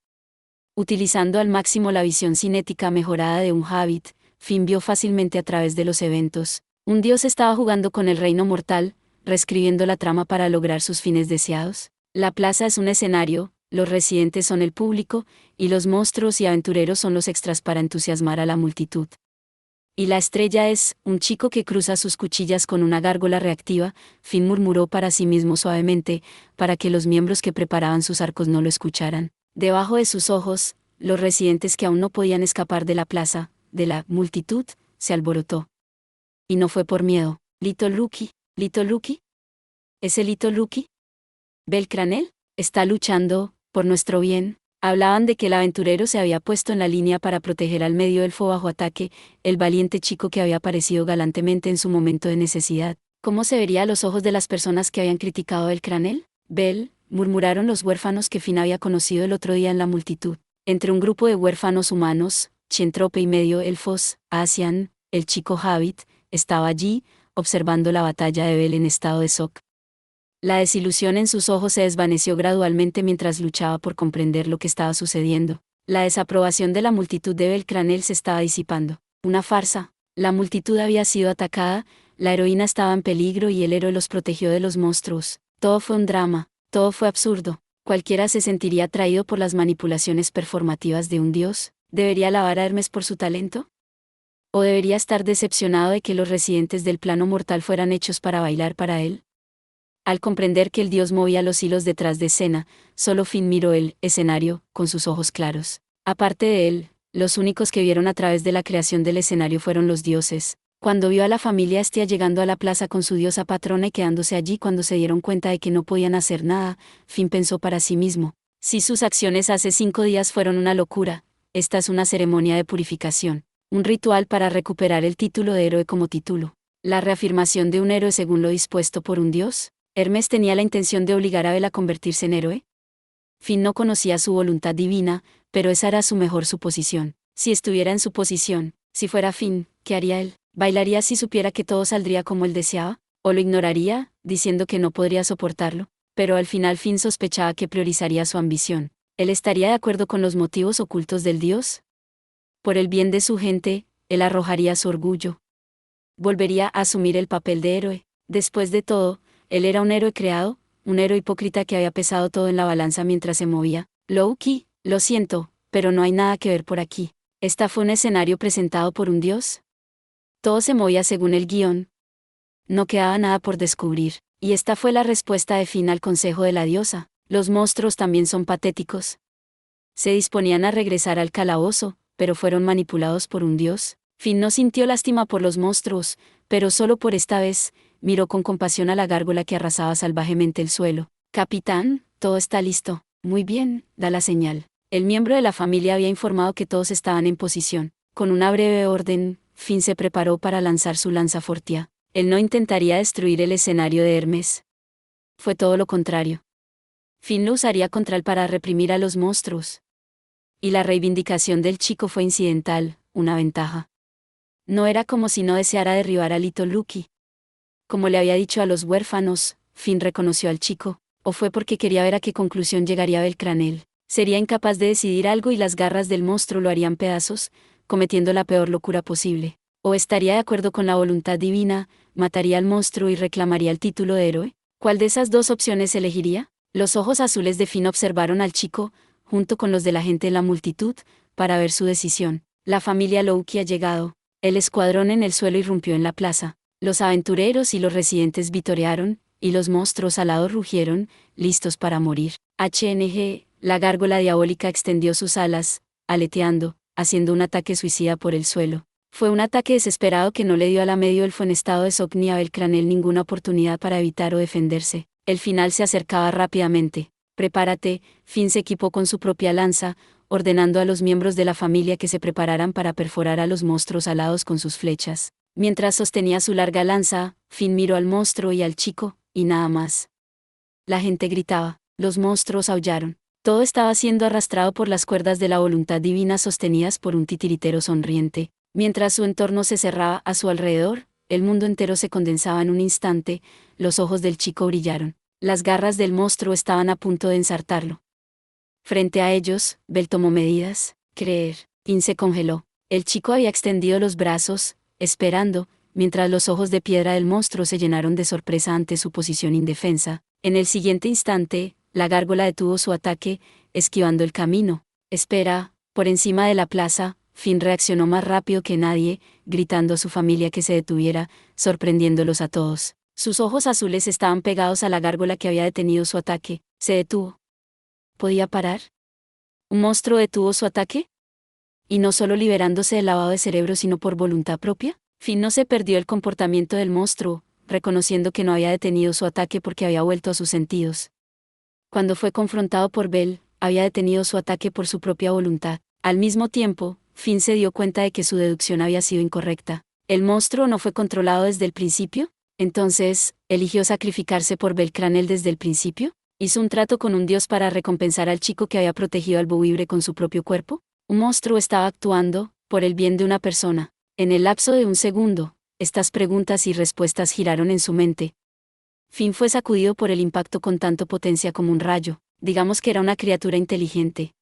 Utilizando al máximo la visión cinética mejorada de un Hobbit, Finn vio fácilmente a través de los eventos. Un dios estaba jugando con el reino mortal, reescribiendo la trama para lograr sus fines deseados. La plaza es un escenario, los residentes son el público, y los monstruos y aventureros son los extras para entusiasmar a la multitud. Y la estrella es, un chico que cruza sus cuchillas con una gárgola reactiva, Finn murmuró para sí mismo suavemente, para que los miembros que preparaban sus arcos no lo escucharan. Debajo de sus ojos, los residentes que aún no podían escapar de la plaza, de la multitud, se alborotó. Y no fue por miedo. Little Lucky, Little Lucky. ¿Ese Little Lucky? Belcranel, está luchando, por nuestro bien. Hablaban de que el aventurero se había puesto en la línea para proteger al medio elfo bajo ataque, el valiente chico que había aparecido galantemente en su momento de necesidad. ¿Cómo se vería a los ojos de las personas que habían criticado a Belcranel? Bel, murmuraron los huérfanos que Finn había conocido el otro día en la multitud. Entre un grupo de huérfanos humanos, Chentrope y medio elfos, Asian, el chico Hobbit, estaba allí, observando la batalla de Bel en estado de shock. La desilusión en sus ojos se desvaneció gradualmente mientras luchaba por comprender lo que estaba sucediendo. La desaprobación de la multitud de Belcranel se estaba disipando. Una farsa. La multitud había sido atacada, la heroína estaba en peligro y el héroe los protegió de los monstruos. Todo fue un drama, todo fue absurdo. Cualquiera se sentiría atraído por las manipulaciones performativas de un dios. ¿Debería alabar a Hermes por su talento? ¿O debería estar decepcionado de que los residentes del plano mortal fueran hechos para bailar para él? Al comprender que el dios movía los hilos detrás de escena, solo Finn miró el escenario, con sus ojos claros. Aparte de él, los únicos que vieron a través de la creación del escenario fueron los dioses. Cuando vio a la familia Hestia llegando a la plaza con su diosa patrona y quedándose allí cuando se dieron cuenta de que no podían hacer nada, Finn pensó para sí mismo. Si sus acciones hace 5 días fueron una locura, esta es una ceremonia de purificación. Un ritual para recuperar el título de héroe como título. La reafirmación de un héroe según lo dispuesto por un dios. ¿Hermes tenía la intención de obligar a Bel a convertirse en héroe? Finn no conocía su voluntad divina, pero esa era su mejor suposición. Si estuviera en su posición, si fuera Finn, ¿qué haría él? ¿Bailaría si supiera que todo saldría como él deseaba? ¿O lo ignoraría, diciendo que no podría soportarlo? Pero al final Finn sospechaba que priorizaría su ambición. ¿Él estaría de acuerdo con los motivos ocultos del dios? Por el bien de su gente, él arrojaría su orgullo. Volvería a asumir el papel de héroe. Después de todo, él era un héroe creado, un héroe hipócrita que había pesado todo en la balanza mientras se movía. Loki, lo siento, pero no hay nada que ver por aquí. ¿Esta fue un escenario presentado por un dios? Todo se movía según el guión. No quedaba nada por descubrir, y esta fue la respuesta de Finn al consejo de la diosa. Los monstruos también son patéticos. Se disponían a regresar al calabozo, pero fueron manipulados por un dios. Finn no sintió lástima por los monstruos, pero solo por esta vez, miró con compasión a la gárgola que arrasaba salvajemente el suelo. Capitán, todo está listo. Muy bien, da la señal. El miembro de la familia había informado que todos estaban en posición. Con una breve orden, Finn se preparó para lanzar su lanza fortia. Él no intentaría destruir el escenario de Hermes. Fue todo lo contrario. Finn lo usaría contra él para reprimir a los monstruos. Y la reivindicación del chico fue incidental, una ventaja. No era como si no deseara derribar a Little Lucky. Como le había dicho a los huérfanos, Finn reconoció al chico, o fue porque quería ver a qué conclusión llegaría Belcranel. Sería incapaz de decidir algo y las garras del monstruo lo harían pedazos, cometiendo la peor locura posible. O estaría de acuerdo con la voluntad divina, mataría al monstruo y reclamaría el título de héroe. ¿Cuál de esas dos opciones elegiría? Los ojos azules de Finn observaron al chico, junto con los de la gente en la multitud, para ver su decisión. La familia Loki ha llegado. El escuadrón en el suelo irrumpió en la plaza. Los aventureros y los residentes vitorearon, y los monstruos alados rugieron, listos para morir. HNG, la gárgola diabólica extendió sus alas, aleteando, haciendo un ataque suicida por el suelo. Fue un ataque desesperado que no le dio a la medio elfo en estado de shock ni a Belcranel ninguna oportunidad para evitar o defenderse. El final se acercaba rápidamente. Prepárate, Finn se equipó con su propia lanza, ordenando a los miembros de la familia que se prepararan para perforar a los monstruos alados con sus flechas. Mientras sostenía su larga lanza, Finn miró al monstruo y al chico, y nada más. La gente gritaba, los monstruos aullaron. Todo estaba siendo arrastrado por las cuerdas de la voluntad divina sostenidas por un titiritero sonriente. Mientras su entorno se cerraba a su alrededor, el mundo entero se condensaba en un instante, los ojos del chico brillaron. Las garras del monstruo estaban a punto de ensartarlo. Frente a ellos, Bel tomó medidas. Creer. Finn se congeló. El chico había extendido los brazos, esperando, mientras los ojos de piedra del monstruo se llenaron de sorpresa ante su posición indefensa. En el siguiente instante, la gárgola detuvo su ataque, esquivando el camino. Espera, por encima de la plaza, Finn reaccionó más rápido que nadie, gritando a su familia que se detuviera, sorprendiéndolos a todos. Sus ojos azules estaban pegados a la gárgola que había detenido su ataque. Se detuvo. ¿Podía parar? ¿Un monstruo detuvo su ataque? Y no solo liberándose del lavado de cerebro sino por voluntad propia. Finn no se perdió el comportamiento del monstruo, reconociendo que no había detenido su ataque porque había vuelto a sus sentidos. Cuando fue confrontado por Bel, había detenido su ataque por su propia voluntad. Al mismo tiempo, Finn se dio cuenta de que su deducción había sido incorrecta. ¿El monstruo no fue controlado desde el principio? Entonces, ¿eligió sacrificarse por Belcranel desde el principio? ¿Hizo un trato con un dios para recompensar al chico que había protegido al buitre con su propio cuerpo? Un monstruo estaba actuando, por el bien de una persona. En el lapso de un segundo, estas preguntas y respuestas giraron en su mente. Finn fue sacudido por el impacto con tanto potencia como un rayo. Digamos que era una criatura inteligente.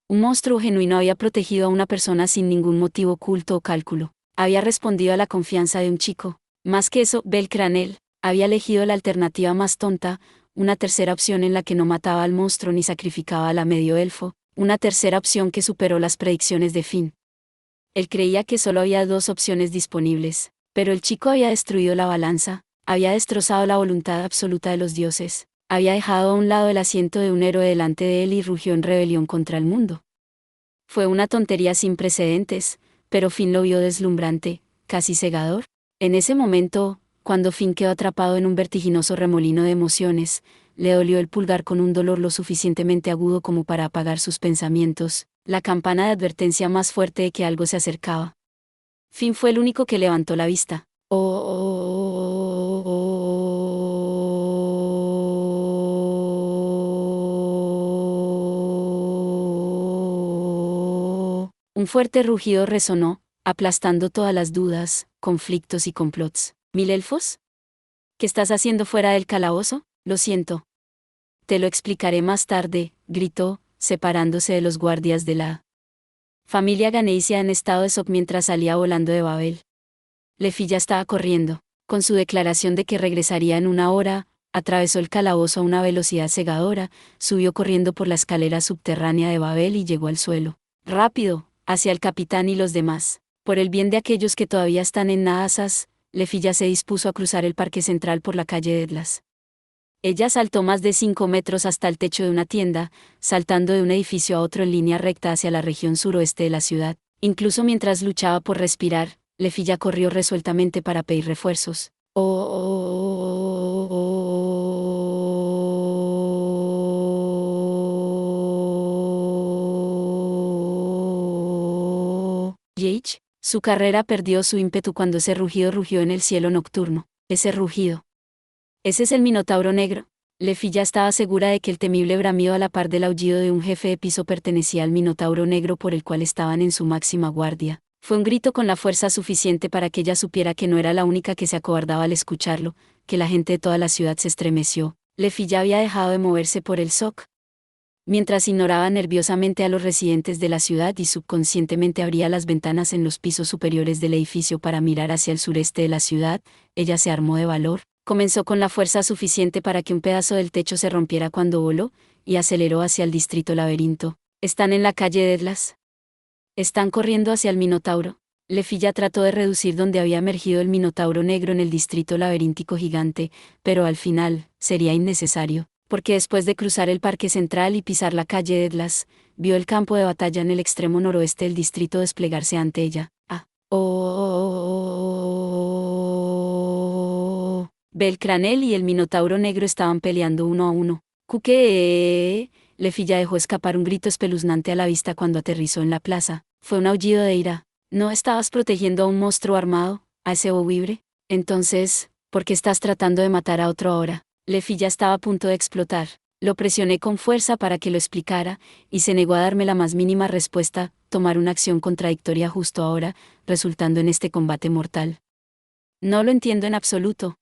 Un monstruo genuino había protegido a una persona sin ningún motivo oculto o cálculo. Había respondido a la confianza de un chico. Más que eso, Belcranel había elegido la alternativa más tonta, una tercera opción en la que no mataba al monstruo ni sacrificaba a la medio elfo, una tercera opción que superó las predicciones de Finn. Él creía que solo había dos opciones disponibles, pero el chico había destruido la balanza, había destrozado la voluntad absoluta de los dioses, había dejado a un lado el asiento de un héroe delante de él y rugió en rebelión contra el mundo. Fue una tontería sin precedentes, pero Finn lo vio deslumbrante, casi cegador. En ese momento, cuando Finn quedó atrapado en un vertiginoso remolino de emociones, le dolió el pulgar con un dolor lo suficientemente agudo como para apagar sus pensamientos, la campana de advertencia más fuerte de que algo se acercaba. Finn fue el único que levantó la vista. Un fuerte rugido resonó, aplastando todas las dudas, conflictos y complots. ¿Mil elfos? ¿Qué estás haciendo fuera del calabozo? Lo siento. Te lo explicaré más tarde, gritó, separándose de los guardias de la familia Ganesia en estado de shock mientras salía volando de Babel. Lefi ya estaba corriendo. Con su declaración de que regresaría en una hora, atravesó el calabozo a una velocidad cegadora, subió corriendo por la escalera subterránea de Babel y llegó al suelo. Rápido, hacia el capitán y los demás. Por el bien de aquellos que todavía están en Naasas, Lefilla se dispuso a cruzar el parque central por la calle Edlas. Ella saltó más de 5 metros hasta el techo de una tienda, saltando de un edificio a otro en línea recta hacia la región suroeste de la ciudad. Incluso mientras luchaba por respirar, Lefilla corrió resueltamente para pedir refuerzos. Yage, su carrera perdió su ímpetu cuando ese rugido rugió en el cielo nocturno. Ese rugido. Ese es el Minotauro Negro. Lefilla estaba segura de que el temible bramido a la par del aullido de un jefe de piso pertenecía al Minotauro Negro por el cual estaban en su máxima guardia. Fue un grito con la fuerza suficiente para que ella supiera que no era la única que se acobardaba al escucharlo, que la gente de toda la ciudad se estremeció. Lefilla había dejado de moverse por el shock. Mientras ignoraba nerviosamente a los residentes de la ciudad y subconscientemente abría las ventanas en los pisos superiores del edificio para mirar hacia el sureste de la ciudad, ella se armó de valor. Comenzó con la fuerza suficiente para que un pedazo del techo se rompiera cuando voló, y aceleró hacia el distrito laberinto. Están en la calle de Edlas. Están corriendo hacia el Minotauro. Lefilla trató de reducir donde había emergido el Minotauro Negro en el distrito laberíntico gigante, pero al final, sería innecesario, porque después de cruzar el parque central y pisar la calle de Edlas, vio el campo de batalla en el extremo noroeste del distrito desplegarse ante ella. Belcranel y el Minotauro Negro estaban peleando uno a uno. ¡Cuque! Lefilla dejó escapar un grito espeluznante a la vista cuando aterrizó en la plaza. Fue un aullido de ira. ¿No estabas protegiendo a un monstruo armado, a ese bovibre? Entonces, ¿por qué estás tratando de matar a otro ahora? Lefilla estaba a punto de explotar. Lo presioné con fuerza para que lo explicara, y se negó a darme la más mínima respuesta, tomar una acción contradictoria justo ahora, resultando en este combate mortal. No lo entiendo en absoluto.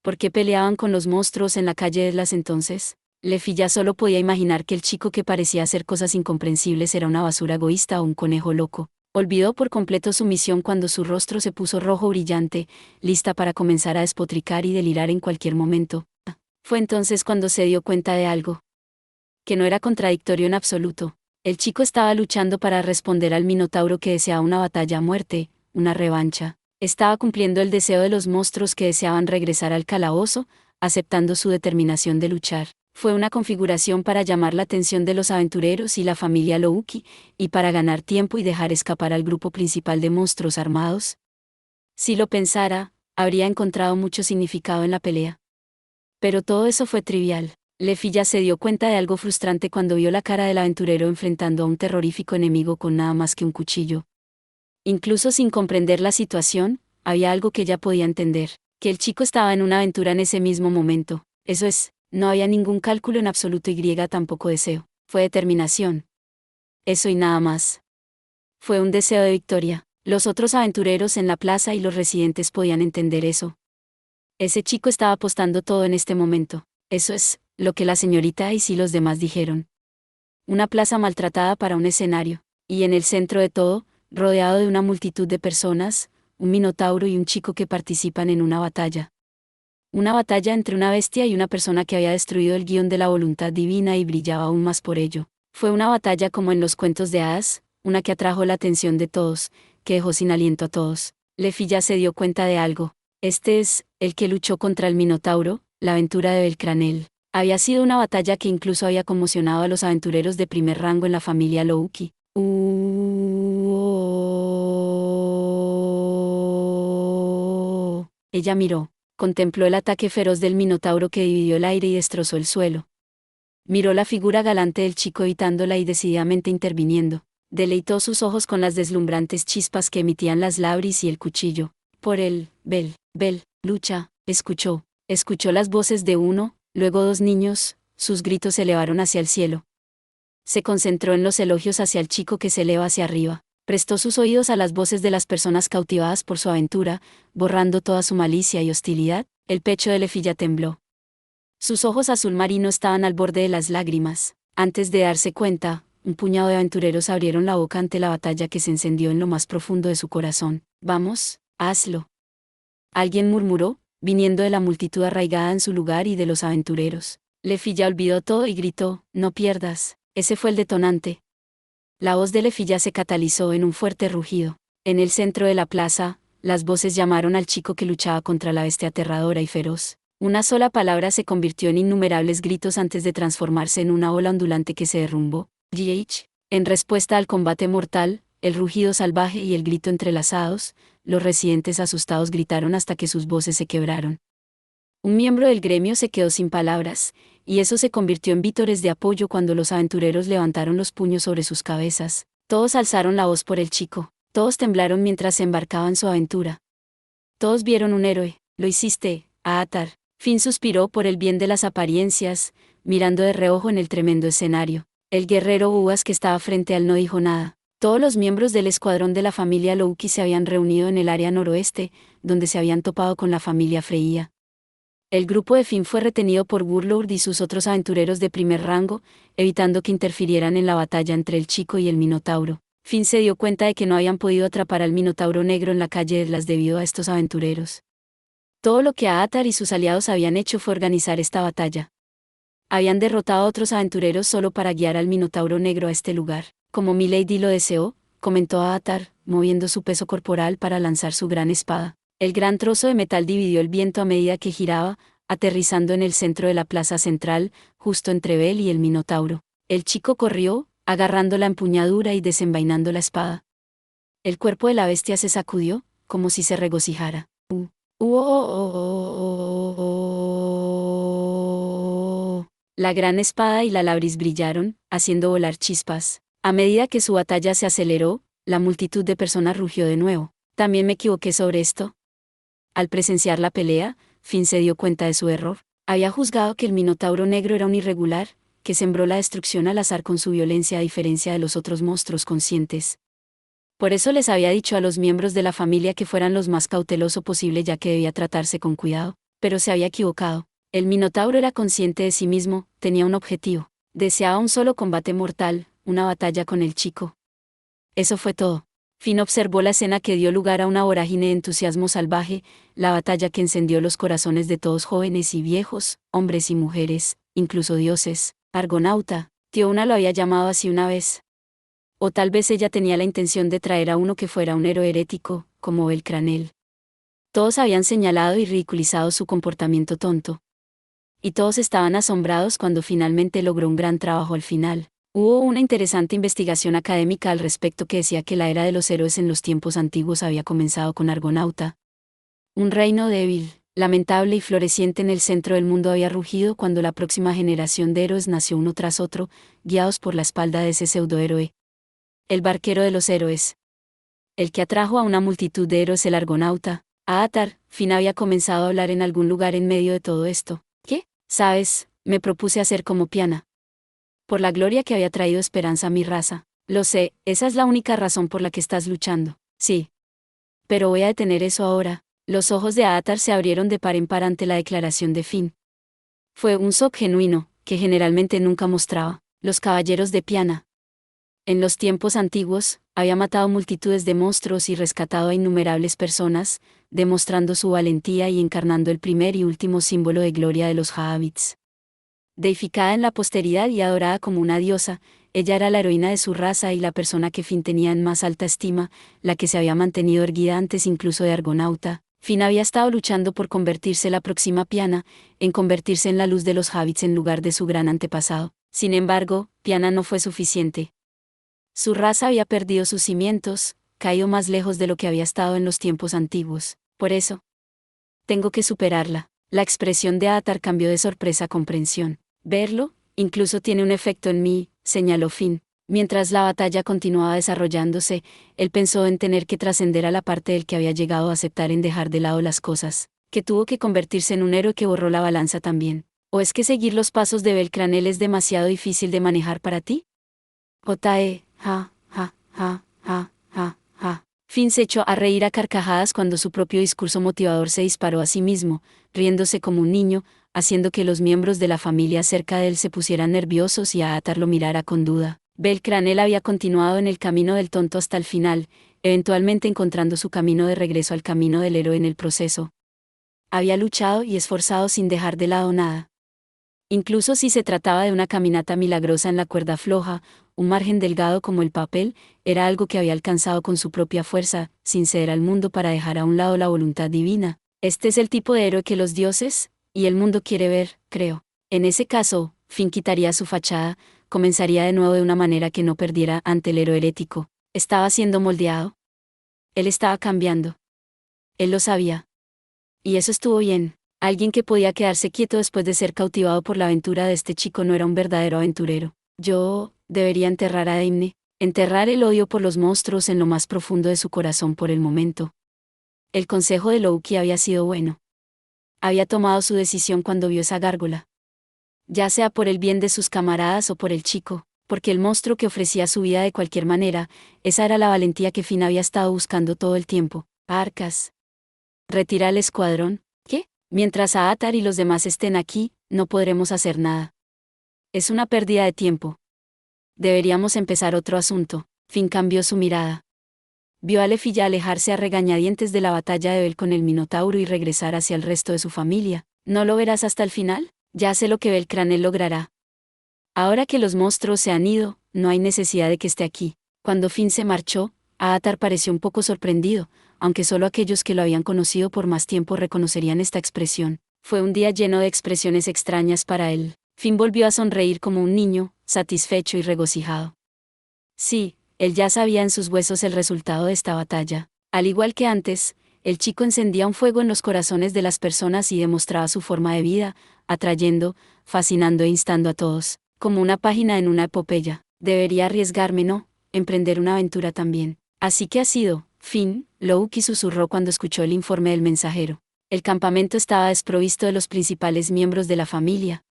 ¿Por qué peleaban con los monstruos en la calle de Edlas entonces? Lefilla solo podía imaginar que el chico que parecía hacer cosas incomprensibles era una basura egoísta o un conejo loco. Olvidó por completo su misión cuando su rostro se puso rojo brillante, lista para comenzar a despotricar y delirar en cualquier momento. Fue entonces cuando se dio cuenta de algo. Que no era contradictorio en absoluto. El chico estaba luchando para responder al Minotauro que deseaba una batalla a muerte, una revancha. Estaba cumpliendo el deseo de los monstruos que deseaban regresar al calabozo, aceptando su determinación de luchar. Fue una configuración para llamar la atención de los aventureros y la familia Louki, y para ganar tiempo y dejar escapar al grupo principal de monstruos armados. Si lo pensara, habría encontrado mucho significado en la pelea. Pero todo eso fue trivial. Lefilla se dio cuenta de algo frustrante cuando vio la cara del aventurero enfrentando a un terrorífico enemigo con nada más que un cuchillo. Incluso sin comprender la situación, había algo que ella podía entender, que el chico estaba en una aventura en ese mismo momento. Eso es, no había ningún cálculo en absoluto y tampoco deseo. Fue determinación. Eso y nada más. Fue un deseo de victoria. Los otros aventureros en la plaza y los residentes podían entender eso. Ese chico estaba apostando todo en este momento. Eso es, lo que la señorita y los demás dijeron. Una plaza maltratada para un escenario. Y en el centro de todo, rodeado de una multitud de personas, un minotauro y un chico que participan en una batalla. Una batalla entre una bestia y una persona que había destruido el guión de la voluntad divina y brillaba aún más por ello. Fue una batalla como en los cuentos de hadas, una que atrajo la atención de todos, que dejó sin aliento a todos. Lefilla se dio cuenta de algo. Este es, el que luchó contra el Minotauro, la aventura de Belcranel. Había sido una batalla que incluso había conmocionado a los aventureros de primer rango en la familia Louki. Ella miró, contempló el ataque feroz del Minotauro que dividió el aire y destrozó el suelo. Miró la figura galante del chico evitándola y decididamente interviniendo. Deleitó sus ojos con las deslumbrantes chispas que emitían las labris y el cuchillo. Por él, lucha, escuchó las voces de uno, luego dos niños, sus gritos se elevaron hacia el cielo. Se concentró en los elogios hacia el chico que se eleva hacia arriba. Prestó sus oídos a las voces de las personas cautivadas por su aventura, borrando toda su malicia y hostilidad. El pecho de Lefilla tembló. Sus ojos azul marino estaban al borde de las lágrimas. Antes de darse cuenta, un puñado de aventureros abrieron la boca ante la batalla que se encendió en lo más profundo de su corazón. Vamos, hazlo. Alguien murmuró, viniendo de la multitud arraigada en su lugar y de los aventureros. Lefilla olvidó todo y gritó, no pierdas. Ese fue el detonante. La voz de Lefi ya se catalizó en un fuerte rugido. En el centro de la plaza, las voces llamaron al chico que luchaba contra la bestia aterradora y feroz. Una sola palabra se convirtió en innumerables gritos antes de transformarse en una ola ondulante que se derrumbó. GH. En respuesta al combate mortal, el rugido salvaje y el grito entrelazados, los residentes asustados gritaron hasta que sus voces se quebraron. Un miembro del gremio se quedó sin palabras, y eso se convirtió en vítores de apoyo cuando los aventureros levantaron los puños sobre sus cabezas. Todos alzaron la voz por el chico, todos temblaron mientras se embarcaban en su aventura. Todos vieron un héroe. Lo hiciste, Aatar. Finn suspiró por el bien de las apariencias, mirando de reojo en el tremendo escenario. El guerrero Uas que estaba frente a él no dijo nada. Todos los miembros del escuadrón de la familia Louki se habían reunido en el área noroeste, donde se habían topado con la familia Freya. El grupo de Finn fue retenido por Warlord y sus otros aventureros de primer rango, evitando que interfirieran en la batalla entre el chico y el Minotauro. Finn se dio cuenta de que no habían podido atrapar al Minotauro negro en la calle de las debido a estos aventureros. Todo lo que Aatar y sus aliados habían hecho fue organizar esta batalla. Habían derrotado a otros aventureros solo para guiar al Minotauro negro a este lugar. Como Milady lo deseó, comentó Aatar, moviendo su peso corporal para lanzar su gran espada. El gran trozo de metal dividió el viento a medida que giraba, aterrizando en el centro de la plaza central, justo entre Bel y el Minotauro. El chico corrió, agarrando la empuñadura y desenvainando la espada. El cuerpo de la bestia se sacudió, como si se regocijara. La gran espada y la labris brillaron, haciendo volar chispas. A medida que su batalla se aceleró, la multitud de personas rugió de nuevo. ¿También me equivoqué sobre esto? Al presenciar la pelea, Finn se dio cuenta de su error. Había juzgado que el Minotauro negro era un irregular, que sembró la destrucción al azar con su violencia a diferencia de los otros monstruos conscientes. Por eso les había dicho a los miembros de la familia que fueran los más cauteloso posible ya que debía tratarse con cuidado, pero se había equivocado. El Minotauro era consciente de sí mismo, tenía un objetivo. Deseaba un solo combate mortal, una batalla con el chico. Eso fue todo. Finn observó la escena que dio lugar a una vorágine de entusiasmo salvaje, la batalla que encendió los corazones de todos jóvenes y viejos, hombres y mujeres, incluso dioses. Argonauta, Tiona lo había llamado así una vez. O tal vez ella tenía la intención de traer a uno que fuera un héroe herético, como Belcranel. Todos habían señalado y ridiculizado su comportamiento tonto. Y todos estaban asombrados cuando finalmente logró un gran trabajo al final. Hubo una interesante investigación académica al respecto que decía que la era de los héroes en los tiempos antiguos había comenzado con Argonauta. Un reino débil, lamentable y floreciente en el centro del mundo había rugido cuando la próxima generación de héroes nació uno tras otro, guiados por la espalda de ese pseudohéroe. El barquero de los héroes. El que atrajo a una multitud de héroes, el Argonauta. Aatar, Finn había comenzado a hablar en algún lugar en medio de todo esto. ¿Qué? ¿Sabes? Me propuse hacer como Piana. Por la gloria que había traído esperanza a mi raza. Lo sé, esa es la única razón por la que estás luchando. Sí. Pero voy a detener eso ahora. Los ojos de Aatar se abrieron de par en par ante la declaración de Finn. Fue un shock genuino, que generalmente nunca mostraba. Los caballeros de Piana. En los tiempos antiguos, había matado multitudes de monstruos y rescatado a innumerables personas, demostrando su valentía y encarnando el primer y último símbolo de gloria de los Jaavits. Deificada en la posteridad y adorada como una diosa, ella era la heroína de su raza y la persona que Finn tenía en más alta estima, la que se había mantenido erguida antes incluso de Argonauta. Finn había estado luchando por convertirse la próxima Piana, en convertirse en la luz de los Jaavits en lugar de su gran antepasado. Sin embargo, Piana no fue suficiente. Su raza había perdido sus cimientos, caído más lejos de lo que había estado en los tiempos antiguos. Por eso, tengo que superarla. La expresión de Aatar cambió de sorpresa a comprensión. Verlo, incluso tiene un efecto en mí, señaló Finn. Mientras la batalla continuaba desarrollándose, él pensó en tener que trascender a la parte del que había llegado a aceptar en dejar de lado las cosas, que tuvo que convertirse en un héroe que borró la balanza también. ¿O es que seguir los pasos de Belcranel es demasiado difícil de manejar para ti? J.E. Ja, ja, ja, ja, ja, ja. Finn se echó a reír a carcajadas cuando su propio discurso motivador se disparó a sí mismo, riéndose como un niño, haciendo que los miembros de la familia cerca de él se pusieran nerviosos y a Aatar lo mirara con duda. Belcranel había continuado en el camino del tonto hasta el final, eventualmente encontrando su camino de regreso al camino del héroe en el proceso. Había luchado y esforzado sin dejar de lado nada. Incluso si se trataba de una caminata milagrosa en la cuerda floja, un margen delgado como el papel, era algo que había alcanzado con su propia fuerza, sin ceder al mundo para dejar a un lado la voluntad divina. Este es el tipo de héroe que los dioses y el mundo quiere ver, creo. En ese caso, Finn quitaría su fachada, comenzaría de nuevo de una manera que no perdiera ante el héroe herético. Estaba siendo moldeado. Él estaba cambiando. Él lo sabía. Y eso estuvo bien. Alguien que podía quedarse quieto después de ser cautivado por la aventura de este chico no era un verdadero aventurero. Yo debería enterrar a Daimne, enterrar el odio por los monstruos en lo más profundo de su corazón por el momento. El consejo de Loki había sido bueno. Había tomado su decisión cuando vio esa gárgola. Ya sea por el bien de sus camaradas o por el chico, porque el monstruo que ofrecía su vida de cualquier manera, esa era la valentía que Finn había estado buscando todo el tiempo. Arcas. Retira el escuadrón. ¿Qué? Mientras Aatar y los demás estén aquí, no podremos hacer nada. Es una pérdida de tiempo. Deberíamos empezar otro asunto. Finn cambió su mirada. Vio a Lefi ya alejarse a regañadientes de la batalla de Bel con el Minotauro y regresar hacia el resto de su familia. ¿No lo verás hasta el final? Ya sé lo que Belcranel logrará. Ahora que los monstruos se han ido, no hay necesidad de que esté aquí. Cuando Finn se marchó, Aatar pareció un poco sorprendido, aunque solo aquellos que lo habían conocido por más tiempo reconocerían esta expresión. Fue un día lleno de expresiones extrañas para él. Finn volvió a sonreír como un niño, satisfecho y regocijado. Sí, él ya sabía en sus huesos el resultado de esta batalla. Al igual que antes, el chico encendía un fuego en los corazones de las personas y demostraba su forma de vida, atrayendo, fascinando e instando a todos, como una página en una epopeya. Debería arriesgarme, ¿no? Emprender una aventura también. Así que ha sido, Finn, Loki susurró cuando escuchó el informe del mensajero. El campamento estaba desprovisto de los principales miembros de la familia.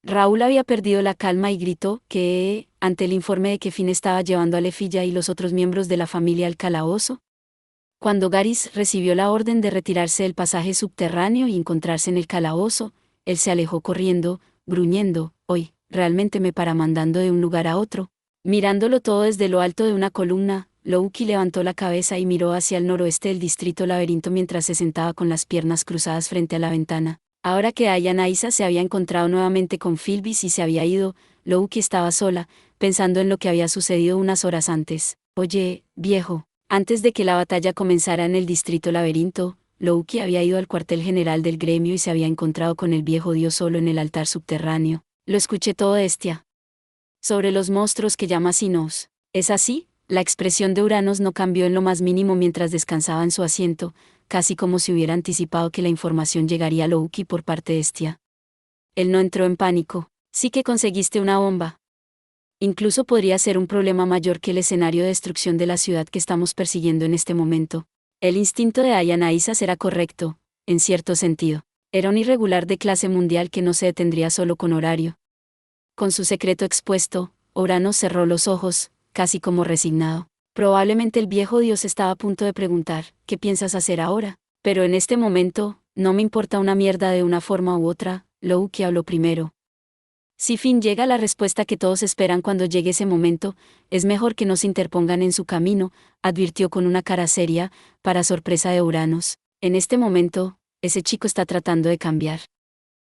Raúl había perdido la calma y gritó que, ante el informe de que Finn estaba llevando a Lefilla y los otros miembros de la familia al calabozo. Cuando Garys recibió la orden de retirarse del pasaje subterráneo y encontrarse en el calabozo, él se alejó corriendo, gruñendo, «Hoy, realmente me para mandando de un lugar a otro». Mirándolo todo desde lo alto de una columna, Loki levantó la cabeza y miró hacia el noroeste del distrito laberinto mientras se sentaba con las piernas cruzadas frente a la ventana. Ahora que Ayanaisa se había encontrado nuevamente con Philbis y se había ido, Loki estaba sola, pensando en lo que había sucedido unas horas antes. «Oye, viejo». Antes de que la batalla comenzara en el distrito laberinto, Loki había ido al cuartel general del gremio y se había encontrado con el viejo dios solo en el altar subterráneo. Lo escuché todo, Estia. Sobre los monstruos que llama Sinos. ¿Es así? La expresión de Uranos no cambió en lo más mínimo mientras descansaba en su asiento, casi como si hubiera anticipado que la información llegaría a Loki por parte de Estia. Él no entró en pánico. Sí que conseguiste una bomba. Incluso podría ser un problema mayor que el escenario de destrucción de la ciudad que estamos persiguiendo en este momento. El instinto de Ayanaisa será correcto, en cierto sentido. Era un irregular de clase mundial que no se detendría solo con horario. Con su secreto expuesto, Uranos cerró los ojos, casi como resignado. Probablemente el viejo dios estaba a punto de preguntar, ¿qué piensas hacer ahora? Pero en este momento, no me importa una mierda de una forma u otra, Loki habló primero. Si Finn llega a la respuesta que todos esperan cuando llegue ese momento, es mejor que no se interpongan en su camino, advirtió con una cara seria, para sorpresa de Uranos. En este momento, ese chico está tratando de cambiar.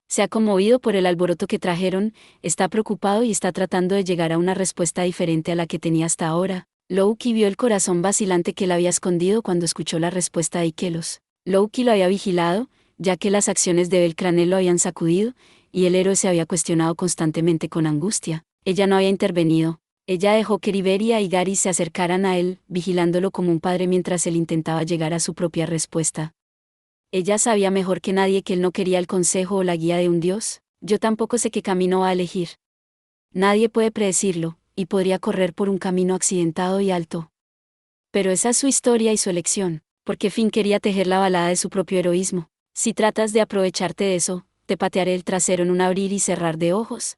Se ha conmovido por el alboroto que trajeron, está preocupado y está tratando de llegar a una respuesta diferente a la que tenía hasta ahora. Loki vio el corazón vacilante que él había escondido cuando escuchó la respuesta de Ikelos. Loki lo había vigilado, ya que las acciones de Belcranel lo habían sacudido, y el héroe se había cuestionado constantemente con angustia. Ella no había intervenido. Ella dejó que Riberia y Garys se acercaran a él, vigilándolo como un padre mientras él intentaba llegar a su propia respuesta. Ella sabía mejor que nadie que él no quería el consejo o la guía de un dios. Yo tampoco sé qué camino va a elegir. Nadie puede predecirlo, y podría correr por un camino accidentado y alto. Pero esa es su historia y su elección, porque Finn quería tejer la balada de su propio heroísmo. Si tratas de aprovecharte de eso, te patearé el trasero en un abrir y cerrar de ojos.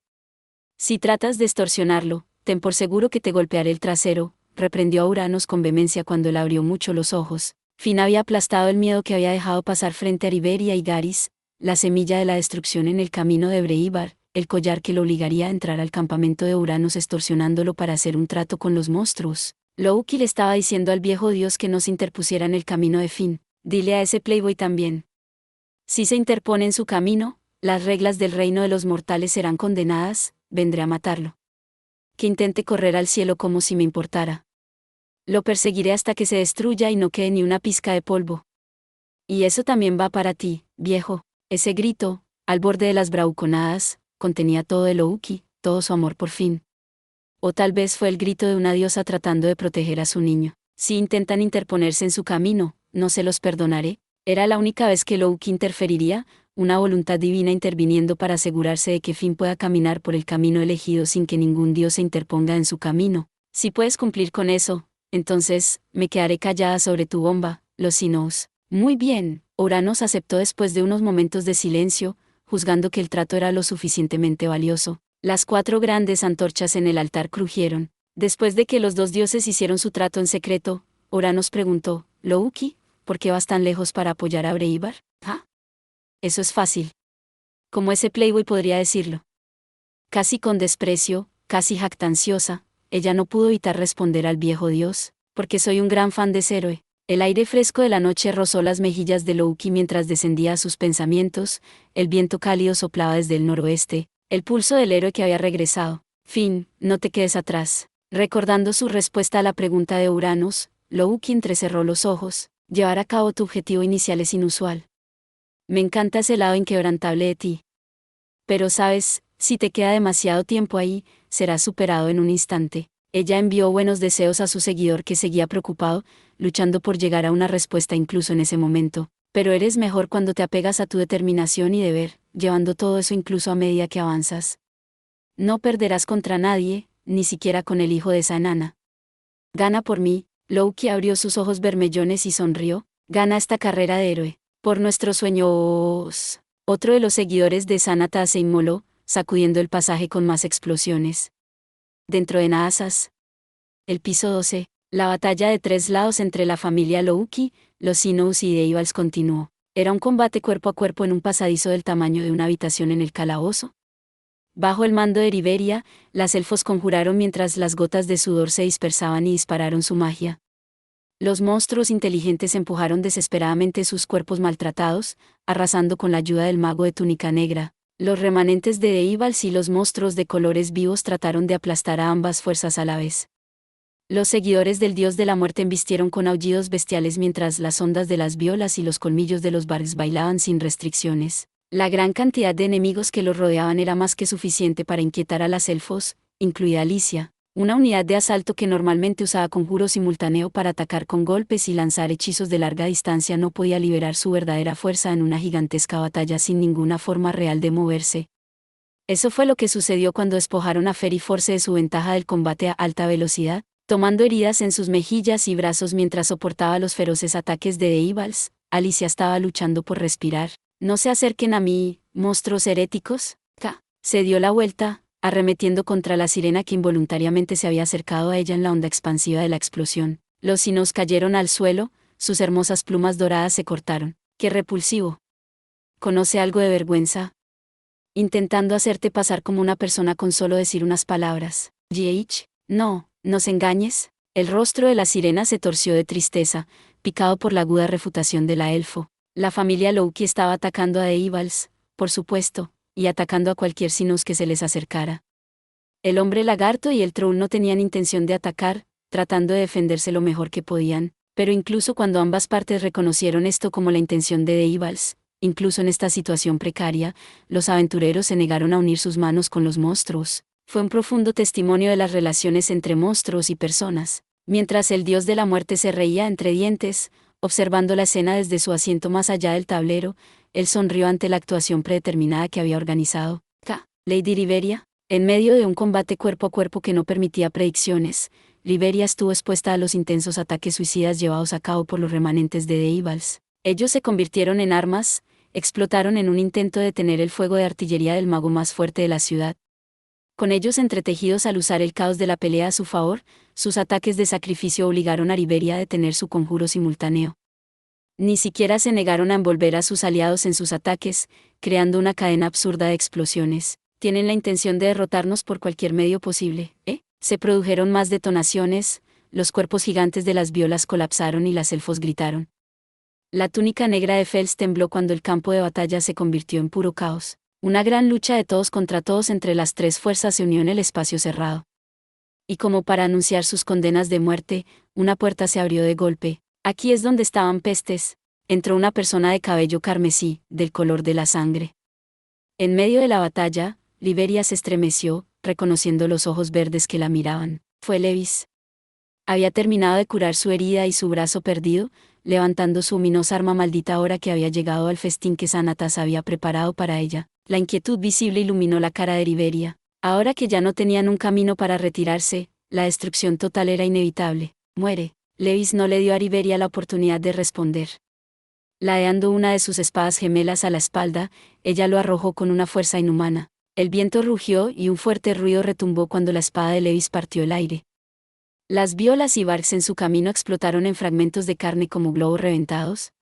Si tratas de extorsionarlo, ten por seguro que te golpearé el trasero, reprendió a Uranos con vehemencia cuando él abrió mucho los ojos. Finn había aplastado el miedo que había dejado pasar frente a Riberia y Garys, la semilla de la destrucción en el camino de Breivar, el collar que lo obligaría a entrar al campamento de Uranos extorsionándolo para hacer un trato con los monstruos. Loki le estaba diciendo al viejo dios que no se interpusiera en el camino de Finn. Dile a ese playboy también. Si se interpone en su camino, Las reglas del reino de los mortales serán condenadas, vendré a matarlo. Que intente correr al cielo como si me importara. Lo perseguiré hasta que se destruya y no quede ni una pizca de polvo. Y eso también va para ti, viejo. Ese grito, al borde de las bravuconadas, contenía todo de Louki, todo su amor por fin. O tal vez fue el grito de una diosa tratando de proteger a su niño. Si intentan interponerse en su camino, no se los perdonaré. Era la única vez que Louki interferiría, una voluntad divina interviniendo para asegurarse de que Finn pueda caminar por el camino elegido sin que ningún dios se interponga en su camino. Si puedes cumplir con eso, entonces, me quedaré callada sobre tu bomba, los Sinnohs. Muy bien, Uranos aceptó después de unos momentos de silencio, juzgando que el trato era lo suficientemente valioso. Las 4 grandes antorchas en el altar crujieron. Después de que los 2 dioses hicieron su trato en secreto, Uranos preguntó, Louki, ¿por qué vas tan lejos para apoyar a Breivar? ¿Ah? Eso es fácil. Como ese playboy podría decirlo. Casi con desprecio, casi jactanciosa, ella no pudo evitar responder al viejo dios, porque soy un gran fan de ese héroe. El aire fresco de la noche rozó las mejillas de Louki mientras descendía a sus pensamientos, el viento cálido soplaba desde el noroeste, el pulso del héroe que había regresado. Finn, no te quedes atrás. Recordando su respuesta a la pregunta de Uranos, Louki entrecerró los ojos. Llevar a cabo tu objetivo inicial es inusual. Me encanta ese lado inquebrantable de ti. Pero sabes, si te queda demasiado tiempo ahí, serás superado en un instante. Ella envió buenos deseos a su seguidor que seguía preocupado, luchando por llegar a una respuesta incluso en ese momento. Pero eres mejor cuando te apegas a tu determinación y deber, llevando todo eso incluso a medida que avanzas. No perderás contra nadie, ni siquiera con el hijo de esa enana. Gana por mí. Louki abrió sus ojos bermellones y sonrió. Gana esta carrera de héroe. Por nuestros sueños. Otro de los seguidores de Sanata se inmoló, sacudiendo el pasaje con más explosiones. Dentro de Naasas. El piso 12. La batalla de 3 lados entre la familia Louki, los Sinnohs y Deivals continuó. Era un combate cuerpo a cuerpo en un pasadizo del tamaño de una habitación en el calabozo. Bajo el mando de Riveria, las elfos conjuraron mientras las gotas de sudor se dispersaban y dispararon su magia. Los monstruos inteligentes empujaron desesperadamente sus cuerpos maltratados, arrasando con la ayuda del mago de túnica negra. Los remanentes de Deivals y los monstruos de colores vivos trataron de aplastar a ambas fuerzas a la vez. Los seguidores del dios de la muerte embistieron con aullidos bestiales mientras las ondas de las violas y los colmillos de los bargs bailaban sin restricciones. La gran cantidad de enemigos que los rodeaban era más que suficiente para inquietar a las elfos, incluida Alicia, una unidad de asalto que normalmente usaba conjuro simultáneo para atacar con golpes y lanzar hechizos de larga distancia no podía liberar su verdadera fuerza en una gigantesca batalla sin ninguna forma real de moverse. Eso fue lo que sucedió cuando despojaron a Fairy Force de su ventaja del combate a alta velocidad, tomando heridas en sus mejillas y brazos mientras soportaba los feroces ataques de Deivals. Alicia estaba luchando por respirar. No se acerquen a mí, monstruos heréticos. Se dio la vuelta, arremetiendo contra la sirena que involuntariamente se había acercado a ella en la onda expansiva de la explosión. Los Sinnohs cayeron al suelo, sus hermosas plumas doradas se cortaron. ¡Qué repulsivo! ¿Conoce algo de vergüenza? Intentando hacerte pasar como una persona con solo decir unas palabras. No, nos engañes. El rostro de la sirena se torció de tristeza, picado por la aguda refutación de la elfo. La familia Louki estaba atacando a Deivals, por supuesto, y atacando a cualquier Sinnoh que se les acercara. El hombre lagarto y el troll no tenían intención de atacar, tratando de defenderse lo mejor que podían, pero incluso cuando ambas partes reconocieron esto como la intención de Deivals, incluso en esta situación precaria, los aventureros se negaron a unir sus manos con los monstruos. Fue un profundo testimonio de las relaciones entre monstruos y personas. Mientras el dios de la muerte se reía entre dientes, observando la escena desde su asiento más allá del tablero, él sonrió ante la actuación predeterminada que había organizado. Lady Riveria, en medio de un combate cuerpo a cuerpo que no permitía predicciones, Riveria estuvo expuesta a los intensos ataques suicidas llevados a cabo por los remanentes de Deivals. Ellos se convirtieron en armas, explotaron en un intento de detener el fuego de artillería del mago más fuerte de la ciudad. Con ellos entretejidos al usar el caos de la pelea a su favor, sus ataques de sacrificio obligaron a Riveria a detener su conjuro simultáneo. Ni siquiera se negaron a envolver a sus aliados en sus ataques, creando una cadena absurda de explosiones. Tienen la intención de derrotarnos por cualquier medio posible, ¿eh? Se produjeron más detonaciones, los cuerpos gigantes de las violas colapsaron y las elfos gritaron. La túnica negra de Fels tembló cuando el campo de batalla se convirtió en puro caos. Una gran lucha de todos contra todos entre las tres fuerzas se unió en el espacio cerrado. Y como para anunciar sus condenas de muerte, una puerta se abrió de golpe. Aquí es donde estaban pestes. Entró una persona de cabello carmesí, del color de la sangre. En medio de la batalla, Liberia se estremeció, reconociendo los ojos verdes que la miraban. Fue Levis. Había terminado de curar su herida y su brazo perdido, levantando su ominosa arma maldita ahora que había llegado al festín que Sanatas había preparado para ella. La inquietud visible iluminó la cara de Liberia. Ahora que ya no tenían un camino para retirarse, la destrucción total era inevitable. Muere. Levis no le dio a Liberia la oportunidad de responder. Ladeando una de sus espadas gemelas a la espalda, ella lo arrojó con una fuerza inhumana. El viento rugió y un fuerte ruido retumbó cuando la espada de Levis partió el aire. Las violas y barks en su camino explotaron en fragmentos de carne como globos reventados.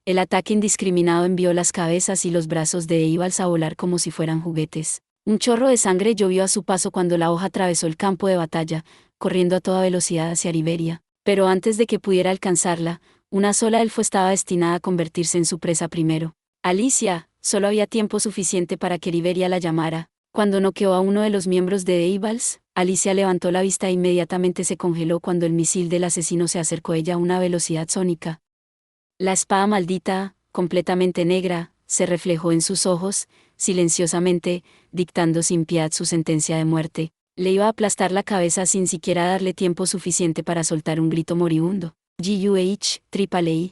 El ataque indiscriminado envió las cabezas y los brazos de Eibals a volar como si fueran juguetes. Un chorro de sangre llovió a su paso cuando la hoja atravesó el campo de batalla, corriendo a toda velocidad hacia Liberia. Pero antes de que pudiera alcanzarla, una sola elfo estaba destinada a convertirse en su presa primero. Alicia, solo había tiempo suficiente para que Liberia la llamara. Cuando noqueó a uno de los miembros de Eibals, Alicia levantó la vista e inmediatamente se congeló cuando el misil del asesino se acercó a ella a una velocidad sónica. La espada maldita, completamente negra, se reflejó en sus ojos, silenciosamente, dictando sin piedad su sentencia de muerte. Le iba a aplastar la cabeza sin siquiera darle tiempo suficiente para soltar un grito moribundo. GUH, triple I.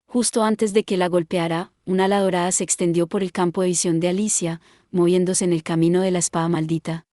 Justo antes de que la golpeara, una ala dorada se extendió por el campo de visión de Alicia, moviéndose en el camino de la espada maldita.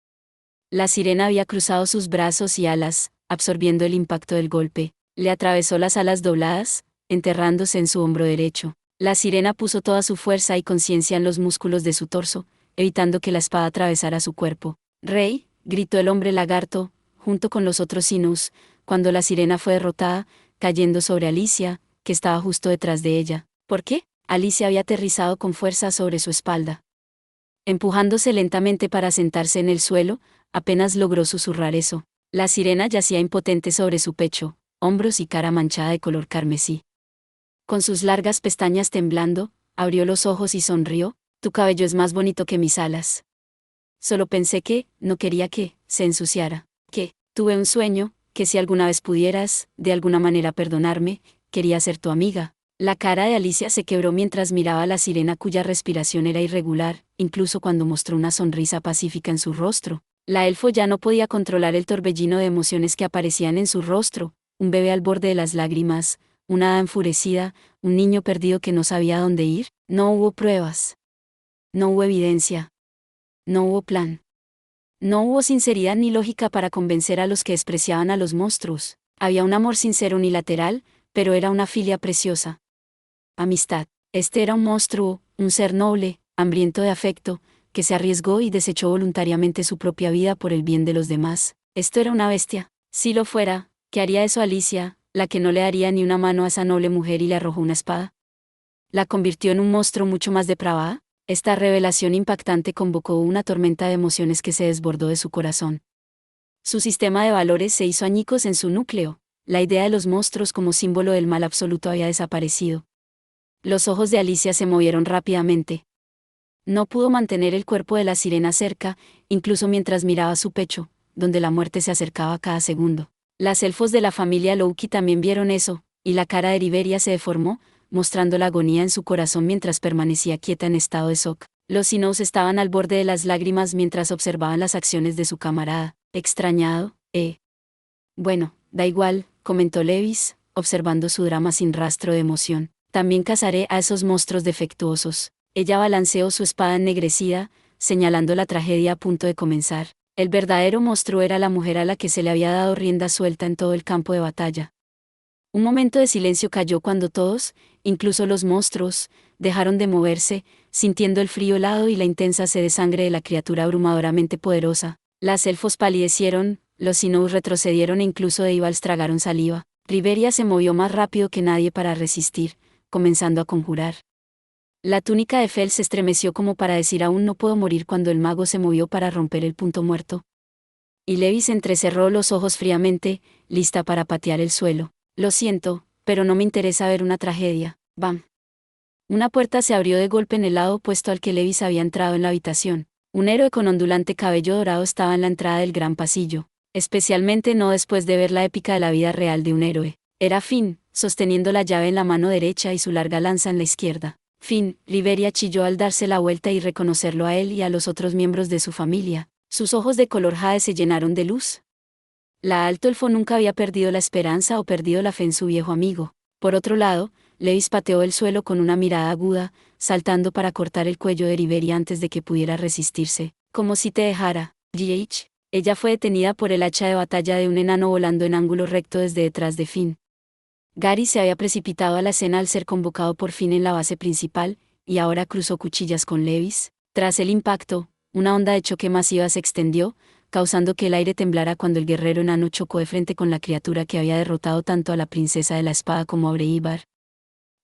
La sirena había cruzado sus brazos y alas, absorbiendo el impacto del golpe. Le atravesó las alas dobladas, enterrándose en su hombro derecho. La sirena puso toda su fuerza y conciencia en los músculos de su torso, evitando que la espada atravesara su cuerpo. «Rey», gritó el hombre lagarto, junto con los otros Sinus, cuando la sirena fue derrotada, cayendo sobre Alicia, que estaba justo detrás de ella. ¿Por qué? Alicia había aterrizado con fuerza sobre su espalda. Empujándose lentamente para sentarse en el suelo, apenas logró susurrar eso. La sirena yacía impotente sobre su pecho, hombros y cara manchada de color carmesí. Con sus largas pestañas temblando, abrió los ojos y sonrió. «Tu cabello es más bonito que mis alas. Solo pensé que, no quería que, se ensuciara. Que, tuve un sueño, que si alguna vez pudieras, de alguna manera perdonarme, quería ser tu amiga». La cara de Alicia se quebró mientras miraba a la sirena cuya respiración era irregular, incluso cuando mostró una sonrisa pacífica en su rostro. La elfo ya no podía controlar el torbellino de emociones que aparecían en su rostro, un bebé al borde de las lágrimas, una hada enfurecida, un niño perdido que no sabía dónde ir. No hubo pruebas. No hubo evidencia. No hubo plan. No hubo sinceridad ni lógica para convencer a los que despreciaban a los monstruos. Había un amor sincero unilateral, pero era una filia preciosa. Amistad. Este era un monstruo, un ser noble, hambriento de afecto, que se arriesgó y desechó voluntariamente su propia vida por el bien de los demás. Esto era una bestia. Si lo fuera, ¿qué haría eso Alicia, la que no le daría ni una mano a esa noble mujer y le arrojó una espada? ¿La convirtió en un monstruo mucho más depravada? Esta revelación impactante convocó una tormenta de emociones que se desbordó de su corazón. Su sistema de valores se hizo añicos en su núcleo. La idea de los monstruos como símbolo del mal absoluto había desaparecido. Los ojos de Alicia se movieron rápidamente. No pudo mantener el cuerpo de la sirena cerca, incluso mientras miraba su pecho, donde la muerte se acercaba cada segundo. Las elfos de la familia Loki también vieron eso, y la cara de Liberia se deformó, mostrando la agonía en su corazón mientras permanecía quieta en estado de shock. Los Sinous estaban al borde de las lágrimas mientras observaban las acciones de su camarada. Extrañado, Bueno, da igual, comentó Levis, observando su drama sin rastro de emoción. También cazaré a esos monstruos defectuosos. Ella balanceó su espada ennegrecida, señalando la tragedia a punto de comenzar. El verdadero monstruo era la mujer a la que se le había dado rienda suelta en todo el campo de batalla. Un momento de silencio cayó cuando todos, incluso los monstruos, dejaron de moverse, sintiendo el frío helado y la intensa sed de sangre de la criatura abrumadoramente poderosa. Las elfos palidecieron, los Sinous retrocedieron e incluso Eibals tragaron saliva. Liberia se movió más rápido que nadie para resistir, comenzando a conjurar. La túnica de Fel se estremeció como para decir aún no puedo morir cuando el mago se movió para romper el punto muerto. Y Levis entrecerró los ojos fríamente, lista para patear el suelo. Lo siento, pero no me interesa ver una tragedia. Bam. Una puerta se abrió de golpe en el lado opuesto al que Levis había entrado en la habitación. Un héroe con ondulante cabello dorado estaba en la entrada del gran pasillo, especialmente no después de ver la épica de la vida real de un héroe. Era Finn, sosteniendo la llave en la mano derecha y su larga lanza en la izquierda. Finn, Liberia chilló al darse la vuelta y reconocerlo a él y a los otros miembros de su familia. Sus ojos de color jade se llenaron de luz. La alto elfo nunca había perdido la esperanza o perdido la fe en su viejo amigo. Por otro lado, Levis pateó el suelo con una mirada aguda, saltando para cortar el cuello de Liberia antes de que pudiera resistirse. Como si te dejara, GH. Ella fue detenida por el hacha de batalla de un enano volando en ángulo recto desde detrás de Finn. Gary se había precipitado a la escena al ser convocado por Finn en la base principal, y ahora cruzó cuchillas con Levis. Tras el impacto, una onda de choque masiva se extendió, causando que el aire temblara cuando el guerrero enano chocó de frente con la criatura que había derrotado tanto a la princesa de la espada como a Breivar.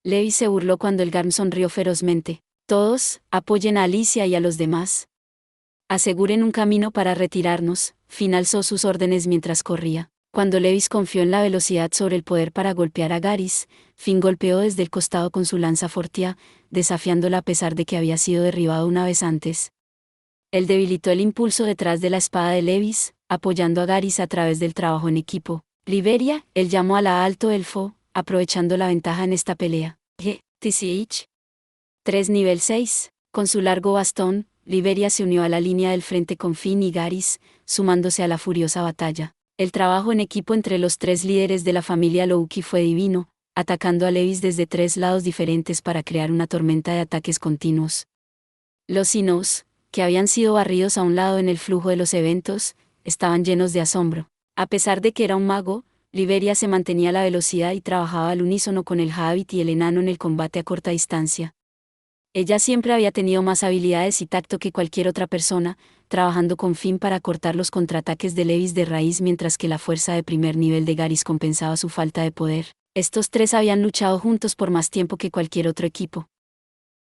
Levis se burló cuando el Garm sonrió ferozmente. Todos, apoyen a Alicia y a los demás. Aseguren un camino para retirarnos. Finn alzó sus órdenes mientras corría. Cuando Levis confió en la velocidad sobre el poder para golpear a Garys, Finn golpeó desde el costado con su lanza fortia, desafiándola a pesar de que había sido derribado una vez antes. Él debilitó el impulso detrás de la espada de Levis, apoyando a Garys a través del trabajo en equipo. Liberia, él llamó a la alto elfo, aprovechando la ventaja en esta pelea. TCH 3 nivel 6. Con su largo bastón, Liberia se unió a la línea del frente con Finn y Garys, sumándose a la furiosa batalla. El trabajo en equipo entre los tres líderes de la familia Loki fue divino, atacando a Levis desde tres lados diferentes para crear una tormenta de ataques continuos. Los Sinnohs, que habían sido barridos a un lado en el flujo de los eventos, estaban llenos de asombro. A pesar de que era un mago, Liberia se mantenía a la velocidad y trabajaba al unísono con el Hobbit y el enano en el combate a corta distancia. Ella siempre había tenido más habilidades y tacto que cualquier otra persona, trabajando con Finn para cortar los contraataques de Levis de raíz mientras que la fuerza de primer nivel de Garys compensaba su falta de poder. Estos tres habían luchado juntos por más tiempo que cualquier otro equipo.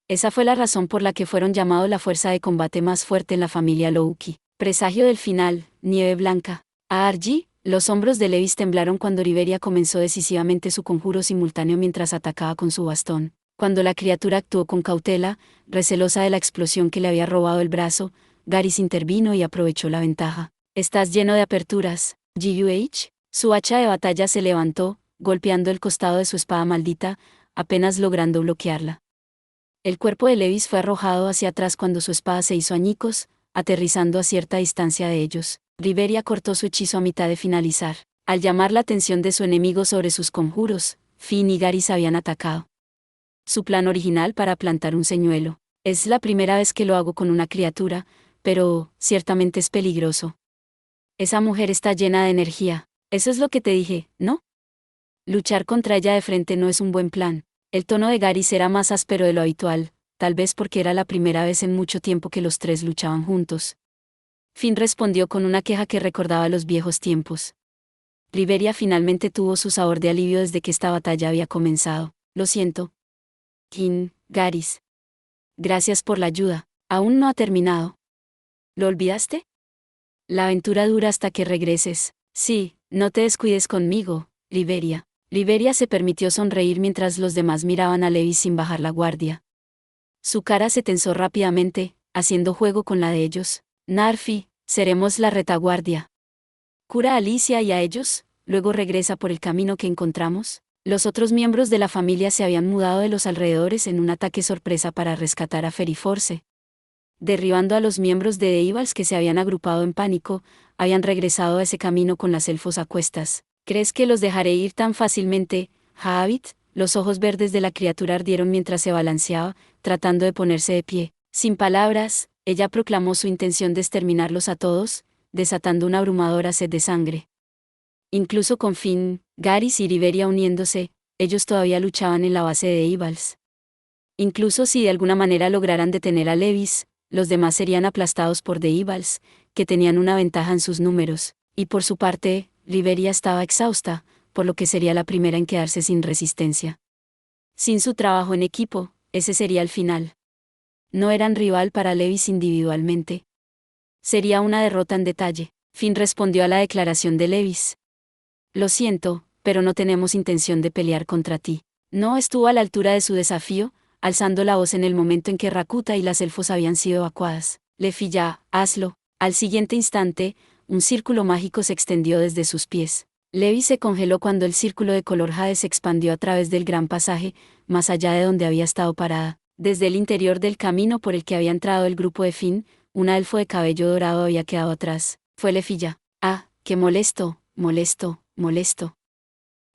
Esa fue la razón por la que fueron llamados la fuerza de combate más fuerte en la familia Loki. Presagio del final, nieve blanca. A Argy, los hombros de Levis temblaron cuando Liberia comenzó decisivamente su conjuro simultáneo mientras atacaba con su bastón. Cuando la criatura actuó con cautela, recelosa de la explosión que le había robado el brazo, Garys intervino y aprovechó la ventaja. Estás lleno de aperturas, GUH. Su hacha de batalla se levantó, golpeando el costado de su espada maldita, apenas logrando bloquearla. El cuerpo de Levis fue arrojado hacia atrás cuando su espada se hizo añicos, aterrizando a cierta distancia de ellos. Liberia cortó su hechizo a mitad de finalizar. Al llamar la atención de su enemigo sobre sus conjuros, Finn y Garys habían atacado. Su plan original para plantar un señuelo. Es la primera vez que lo hago con una criatura, pero ciertamente es peligroso. Esa mujer está llena de energía. Eso es lo que te dije, ¿no? Luchar contra ella de frente no es un buen plan. El tono de Garys era más áspero de lo habitual, tal vez porque era la primera vez en mucho tiempo que los tres luchaban juntos. Finn respondió con una queja que recordaba los viejos tiempos. Liberia finalmente tuvo su sabor de alivio desde que esta batalla había comenzado. Lo siento. Garys. Gracias por la ayuda. Aún no ha terminado. ¿Lo olvidaste? La aventura dura hasta que regreses. Sí, no te descuides conmigo, Liberia. Liberia se permitió sonreír mientras los demás miraban a Levis sin bajar la guardia. Su cara se tensó rápidamente, haciendo juego con la de ellos. Narfi, seremos la retaguardia. Cura a Alicia y a ellos, luego regresa por el camino que encontramos. Los otros miembros de la familia se habían mudado de los alrededores en un ataque sorpresa para rescatar a Feriforce. Derribando a los miembros de Deivals que se habían agrupado en pánico, habían regresado a ese camino con las elfos a cuestas. ¿Crees que los dejaré ir tan fácilmente, Hobbit? Los ojos verdes de la criatura ardieron mientras se balanceaba, tratando de ponerse de pie. Sin palabras, ella proclamó su intención de exterminarlos a todos, desatando una abrumadora sed de sangre. Incluso con Finn, Garys y Liberia uniéndose, ellos todavía luchaban en la base de Deivals. Incluso si de alguna manera lograran detener a Levis, los demás serían aplastados por Deivals, que tenían una ventaja en sus números, y por su parte, Liberia estaba exhausta, por lo que sería la primera en quedarse sin resistencia. Sin su trabajo en equipo, ese sería el final. No eran rival para Levis individualmente. Sería una derrota en detalle. Finn respondió a la declaración de Levis. Lo siento, pero no tenemos intención de pelear contra ti. No estuvo a la altura de su desafío, alzando la voz en el momento en que Rakuta y las elfos habían sido evacuadas. Lefi ya, hazlo. Al siguiente instante, un círculo mágico se extendió desde sus pies. Levi se congeló cuando el círculo de color jade se expandió a través del gran pasaje, más allá de donde había estado parada. Desde el interior del camino por el que había entrado el grupo de Finn, una elfo de cabello dorado había quedado atrás. Fue Lefi ya. Ah, qué molesto, molesto, molesto.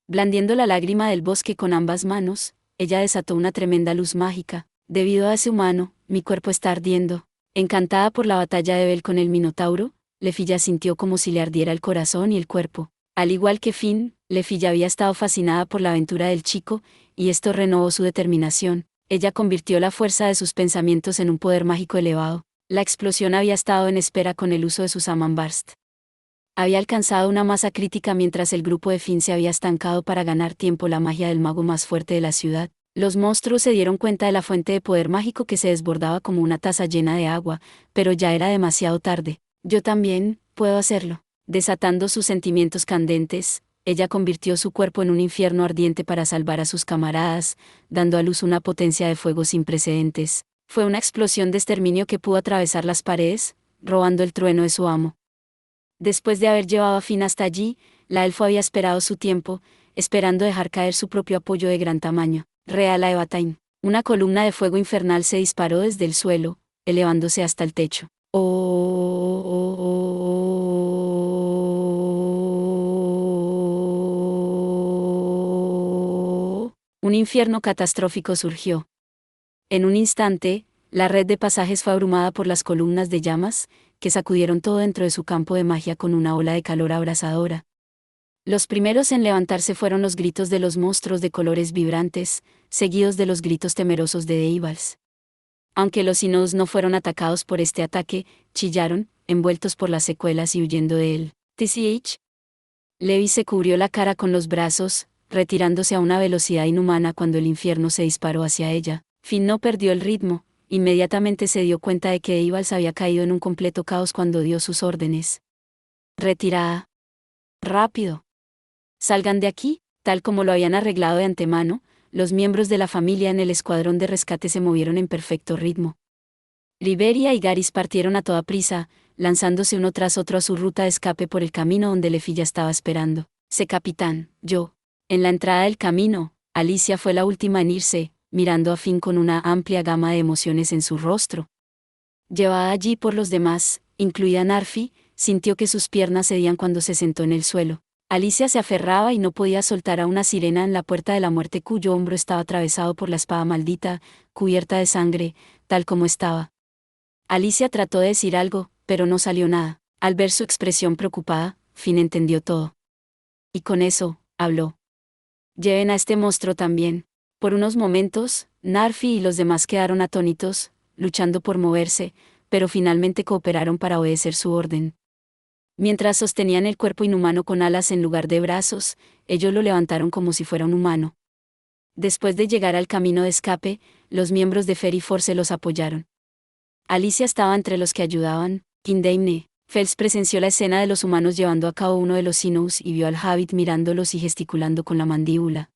Blandiendo la lágrima del bosque con ambas manos, ella desató una tremenda luz mágica. Debido a ese humano, mi cuerpo está ardiendo. Encantada por la batalla de Bel con el Minotauro, Lefi ya sintió como si le ardiera el corazón y el cuerpo. Al igual que Finn, Lefi ya había estado fascinada por la aventura del chico, y esto renovó su determinación. Ella convirtió la fuerza de sus pensamientos en un poder mágico elevado. La explosión había estado en espera con el uso de su Samanburst. Había alcanzado una masa crítica mientras el grupo de Finn se había estancado para ganar tiempo la magia del mago más fuerte de la ciudad. Los monstruos se dieron cuenta de la fuente de poder mágico que se desbordaba como una taza llena de agua, pero ya era demasiado tarde. Yo también, puedo hacerlo. Desatando sus sentimientos candentes, ella convirtió su cuerpo en un infierno ardiente para salvar a sus camaradas, dando a luz una potencia de fuego sin precedentes. Fue una explosión de exterminio que pudo atravesar las paredes, robando el trueno de su amo. Después de haber llevado a Finn hasta allí, la elfo había esperado su tiempo, esperando dejar caer su propio apoyo de gran tamaño. Real Aevatain. Una columna de fuego infernal se disparó desde el suelo, elevándose hasta el techo. Un infierno catastrófico surgió. En un instante, la red de pasajes fue abrumada por las columnas de llamas, que sacudieron todo dentro de su campo de magia con una ola de calor abrasadora. Los primeros en levantarse fueron los gritos de los monstruos de colores vibrantes, seguidos de los gritos temerosos de Deivals. Aunque los Sinnohs no fueron atacados por este ataque, chillaron, envueltos por las secuelas y huyendo de él. TCH. Levi se cubrió la cara con los brazos, retirándose a una velocidad inhumana cuando el infierno se disparó hacia ella. Finn no perdió el ritmo, inmediatamente se dio cuenta de que Deivals había caído en un completo caos cuando dio sus órdenes. Retirada. Rápido. Salgan de aquí, tal como lo habían arreglado de antemano. Los miembros de la familia en el escuadrón de rescate se movieron en perfecto ritmo. Liberia y Garis partieron a toda prisa, lanzándose uno tras otro a su ruta de escape por el camino donde Lefi ya estaba esperando. Capitán, yo. En la entrada del camino, Alicia fue la última en irse, mirando a Finn con una amplia gama de emociones en su rostro. Llevada allí por los demás, incluida Narfi, sintió que sus piernas cedían cuando se sentó en el suelo. Alicia se aferraba y no podía soltar a una sirena en la puerta de la muerte cuyo hombro estaba atravesado por la espada maldita, cubierta de sangre, tal como estaba. Alicia trató de decir algo, pero no salió nada. Al ver su expresión preocupada, Finn entendió todo. Y con eso, habló. Lleven a este monstruo también. Por unos momentos, Narfi y los demás quedaron atónitos, luchando por moverse, pero finalmente cooperaron para obedecer su orden. Mientras sostenían el cuerpo inhumano con alas en lugar de brazos, ellos lo levantaron como si fuera un humano. Después de llegar al camino de escape, los miembros de Ferry Force los apoyaron. Alicia estaba entre los que ayudaban. Kindeimne. Fels presenció la escena de los humanos llevando a cabo uno de los Sinnohs y vio al Hobbit mirándolos y gesticulando con la mandíbula.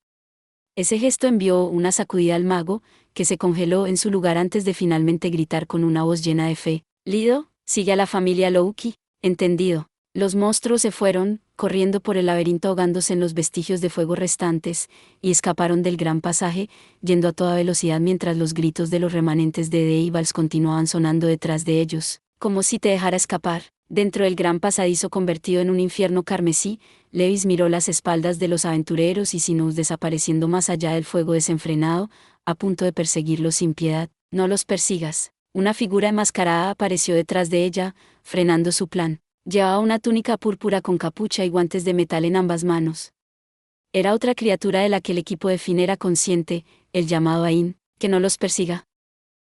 Ese gesto envió una sacudida al mago, que se congeló en su lugar antes de finalmente gritar con una voz llena de fe. Lido, sigue a la familia Loki. Entendido. Los monstruos se fueron, corriendo por el laberinto ahogándose en los vestigios de fuego restantes, y escaparon del gran pasaje, yendo a toda velocidad mientras los gritos de los remanentes de Deivals continuaban sonando detrás de ellos. Como si te dejara escapar. Dentro del gran pasadizo convertido en un infierno carmesí, Levis miró las espaldas de los aventureros y Sinnohs desapareciendo más allá del fuego desenfrenado, a punto de perseguirlos sin piedad. No los persigas. Una figura enmascarada apareció detrás de ella, frenando su plan. Llevaba una túnica púrpura con capucha y guantes de metal en ambas manos. Era otra criatura de la que el equipo de Finn era consciente, el llamado Ain. Que no los persiga.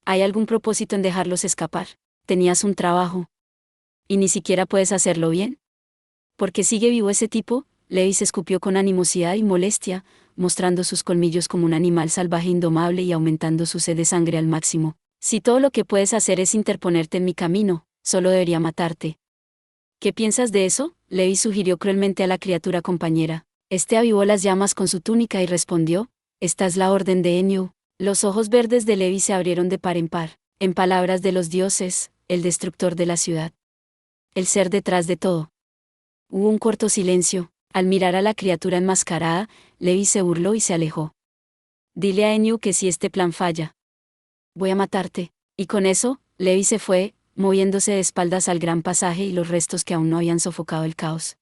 ¿Hay algún propósito en dejarlos escapar? Tenías un trabajo. ¿Y ni siquiera puedes hacerlo bien? ¿Por qué sigue vivo ese tipo? Levis escupió con animosidad y molestia, mostrando sus colmillos como un animal salvaje indomable y aumentando su sed de sangre al máximo. Si todo lo que puedes hacer es interponerte en mi camino, solo debería matarte. ¿Qué piensas de eso? Levi sugirió cruelmente a la criatura compañera. Este avivó las llamas con su túnica y respondió, esta es la orden de Enyu. Los ojos verdes de Levi se abrieron de par en par. En palabras de los dioses, el destructor de la ciudad. El ser detrás de todo. Hubo un corto silencio. Al mirar a la criatura enmascarada, Levi se burló y se alejó. Dile a Enyu que si este plan falla, voy a matarte. Y con eso, Levi se fue, moviéndose de espaldas al gran pasaje y los restos que aún no habían sofocado el caos.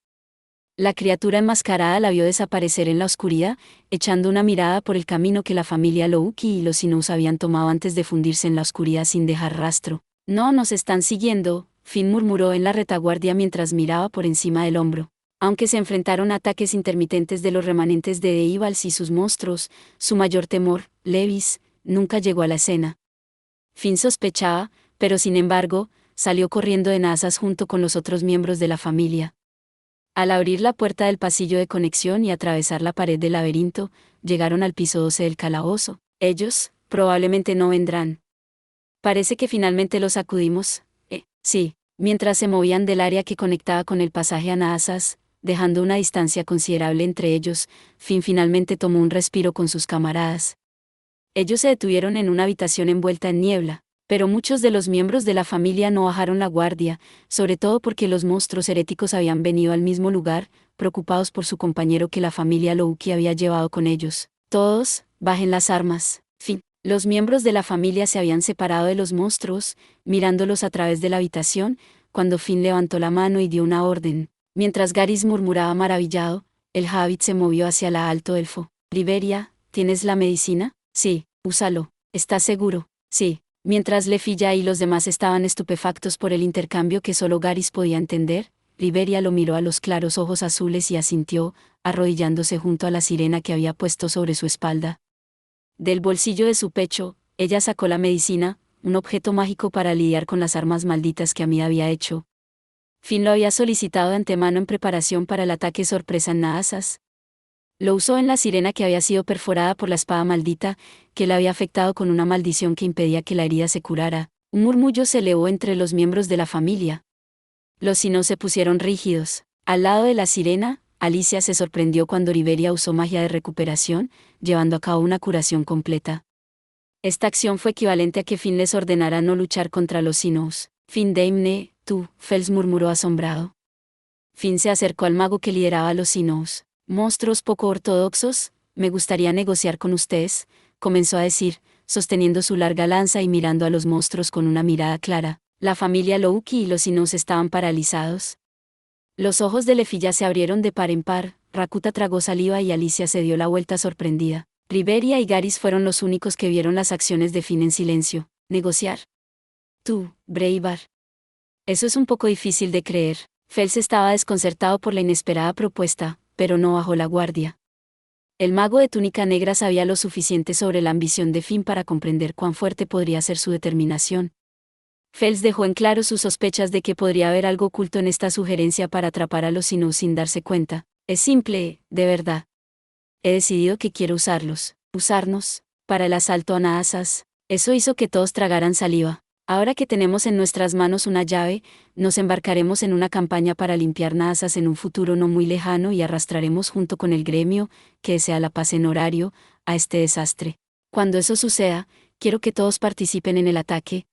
La criatura enmascarada la vio desaparecer en la oscuridad, echando una mirada por el camino que la familia Louki y los Sinus habían tomado antes de fundirse en la oscuridad sin dejar rastro. No nos están siguiendo, Finn murmuró en la retaguardia mientras miraba por encima del hombro. Aunque se enfrentaron a ataques intermitentes de los remanentes de Deivals y sus monstruos, su mayor temor, Levis, nunca llegó a la escena. Finn sospechaba, pero sin embargo, salió corriendo de Nazas junto con los otros miembros de la familia. Al abrir la puerta del pasillo de conexión y atravesar la pared del laberinto, llegaron al piso 12 del calabozo. Ellos, probablemente no vendrán. Parece que finalmente los acudimos. Sí. Mientras se movían del área que conectaba con el pasaje a Nazas, dejando una distancia considerable entre ellos, Finn finalmente tomó un respiro con sus camaradas. Ellos se detuvieron en una habitación envuelta en niebla, pero muchos de los miembros de la familia no bajaron la guardia, sobre todo porque los monstruos heréticos habían venido al mismo lugar, preocupados por su compañero que la familia Louki había llevado con ellos. Todos, bajen las armas. Fin. Los miembros de la familia se habían separado de los monstruos, mirándolos a través de la habitación, cuando Finn levantó la mano y dio una orden. Mientras Garys murmuraba maravillado, el Hobbit se movió hacia la alto elfo. Riveria, ¿tienes la medicina? Sí, úsalo. ¿Estás seguro? Sí. Mientras Lefilla y los demás estaban estupefactos por el intercambio que solo Garys podía entender, Riveria lo miró a los claros ojos azules y asintió, arrodillándose junto a la sirena que había puesto sobre su espalda. Del bolsillo de su pecho, ella sacó la medicina, un objeto mágico para lidiar con las armas malditas que Amid había hecho. Finn lo había solicitado de antemano en preparación para el ataque sorpresa en Naasas. Lo usó en la sirena que había sido perforada por la espada maldita, que la había afectado con una maldición que impedía que la herida se curara. Un murmullo se elevó entre los miembros de la familia. Los Sinnoh se pusieron rígidos. Al lado de la sirena, Alicia se sorprendió cuando Riveria usó magia de recuperación, llevando a cabo una curación completa. Esta acción fue equivalente a que Finn les ordenara no luchar contra los Sinnohs. Finn Daimne, tú, Fels murmuró asombrado. Finn se acercó al mago que lideraba a los Sinnohs. Monstruos poco ortodoxos, me gustaría negociar con ustedes, comenzó a decir, sosteniendo su larga lanza y mirando a los monstruos con una mirada clara. La familia Louki y los Sinnohs estaban paralizados. Los ojos de Lefilla se abrieron de par en par, Rakuta tragó saliva y Alicia se dio la vuelta sorprendida. Riveria y Garys fueron los únicos que vieron las acciones de Finn en silencio. ¿Negociar? Tú, Breivar. Eso es un poco difícil de creer. Fels estaba desconcertado por la inesperada propuesta, pero no bajó la guardia. El mago de túnica negra sabía lo suficiente sobre la ambición de Finn para comprender cuán fuerte podría ser su determinación. Fels dejó en claro sus sospechas de que podría haber algo oculto en esta sugerencia para atrapar a los Sinnoh sin darse cuenta. Es simple, de verdad. He decidido que quiero usarnos, para el asalto a Naasas. Eso hizo que todos tragaran saliva. Ahora que tenemos en nuestras manos una llave, nos embarcaremos en una campaña para limpiar Naasas en un futuro no muy lejano y arrastraremos junto con el gremio, que desea la paz en horario, a este desastre. Cuando eso suceda, quiero que todos participen en el ataque.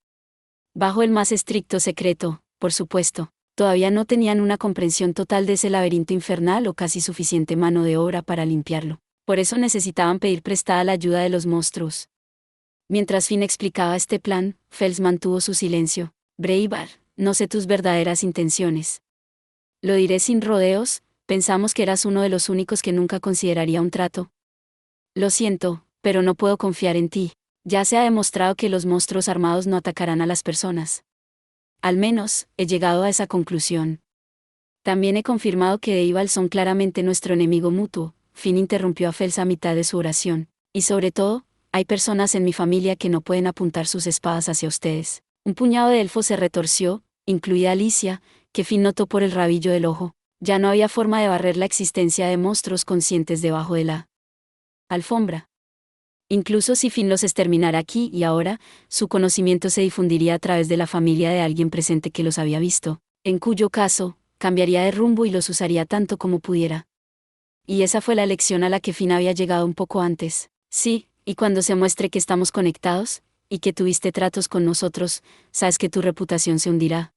Bajo el más estricto secreto, por supuesto. Todavía no tenían una comprensión total de ese laberinto infernal o casi suficiente mano de obra para limpiarlo. Por eso necesitaban pedir prestada la ayuda de los monstruos. Mientras Finn explicaba este plan, Fels mantuvo su silencio. Breivar, no sé tus verdaderas intenciones. Lo diré sin rodeos, pensamos que eras uno de los únicos que nunca consideraría un trato. Lo siento, pero no puedo confiar en ti. Ya se ha demostrado que los monstruos armados no atacarán a las personas. Al menos, he llegado a esa conclusión. También he confirmado que Deivals son claramente nuestro enemigo mutuo. Finn interrumpió a Fels a mitad de su oración. Y sobre todo, hay personas en mi familia que no pueden apuntar sus espadas hacia ustedes. Un puñado de elfos se retorció, incluida Alicia, que Finn notó por el rabillo del ojo. Ya no había forma de barrer la existencia de monstruos conscientes debajo de la alfombra. Incluso si Finn los exterminara aquí y ahora, su conocimiento se difundiría a través de la familia de alguien presente que los había visto, en cuyo caso, cambiaría de rumbo y los usaría tanto como pudiera. Y esa fue la lección a la que Finn había llegado un poco antes. Sí, Y cuando se muestre que estamos conectados, y que tuviste tratos con nosotros, sabes que tu reputación se hundirá.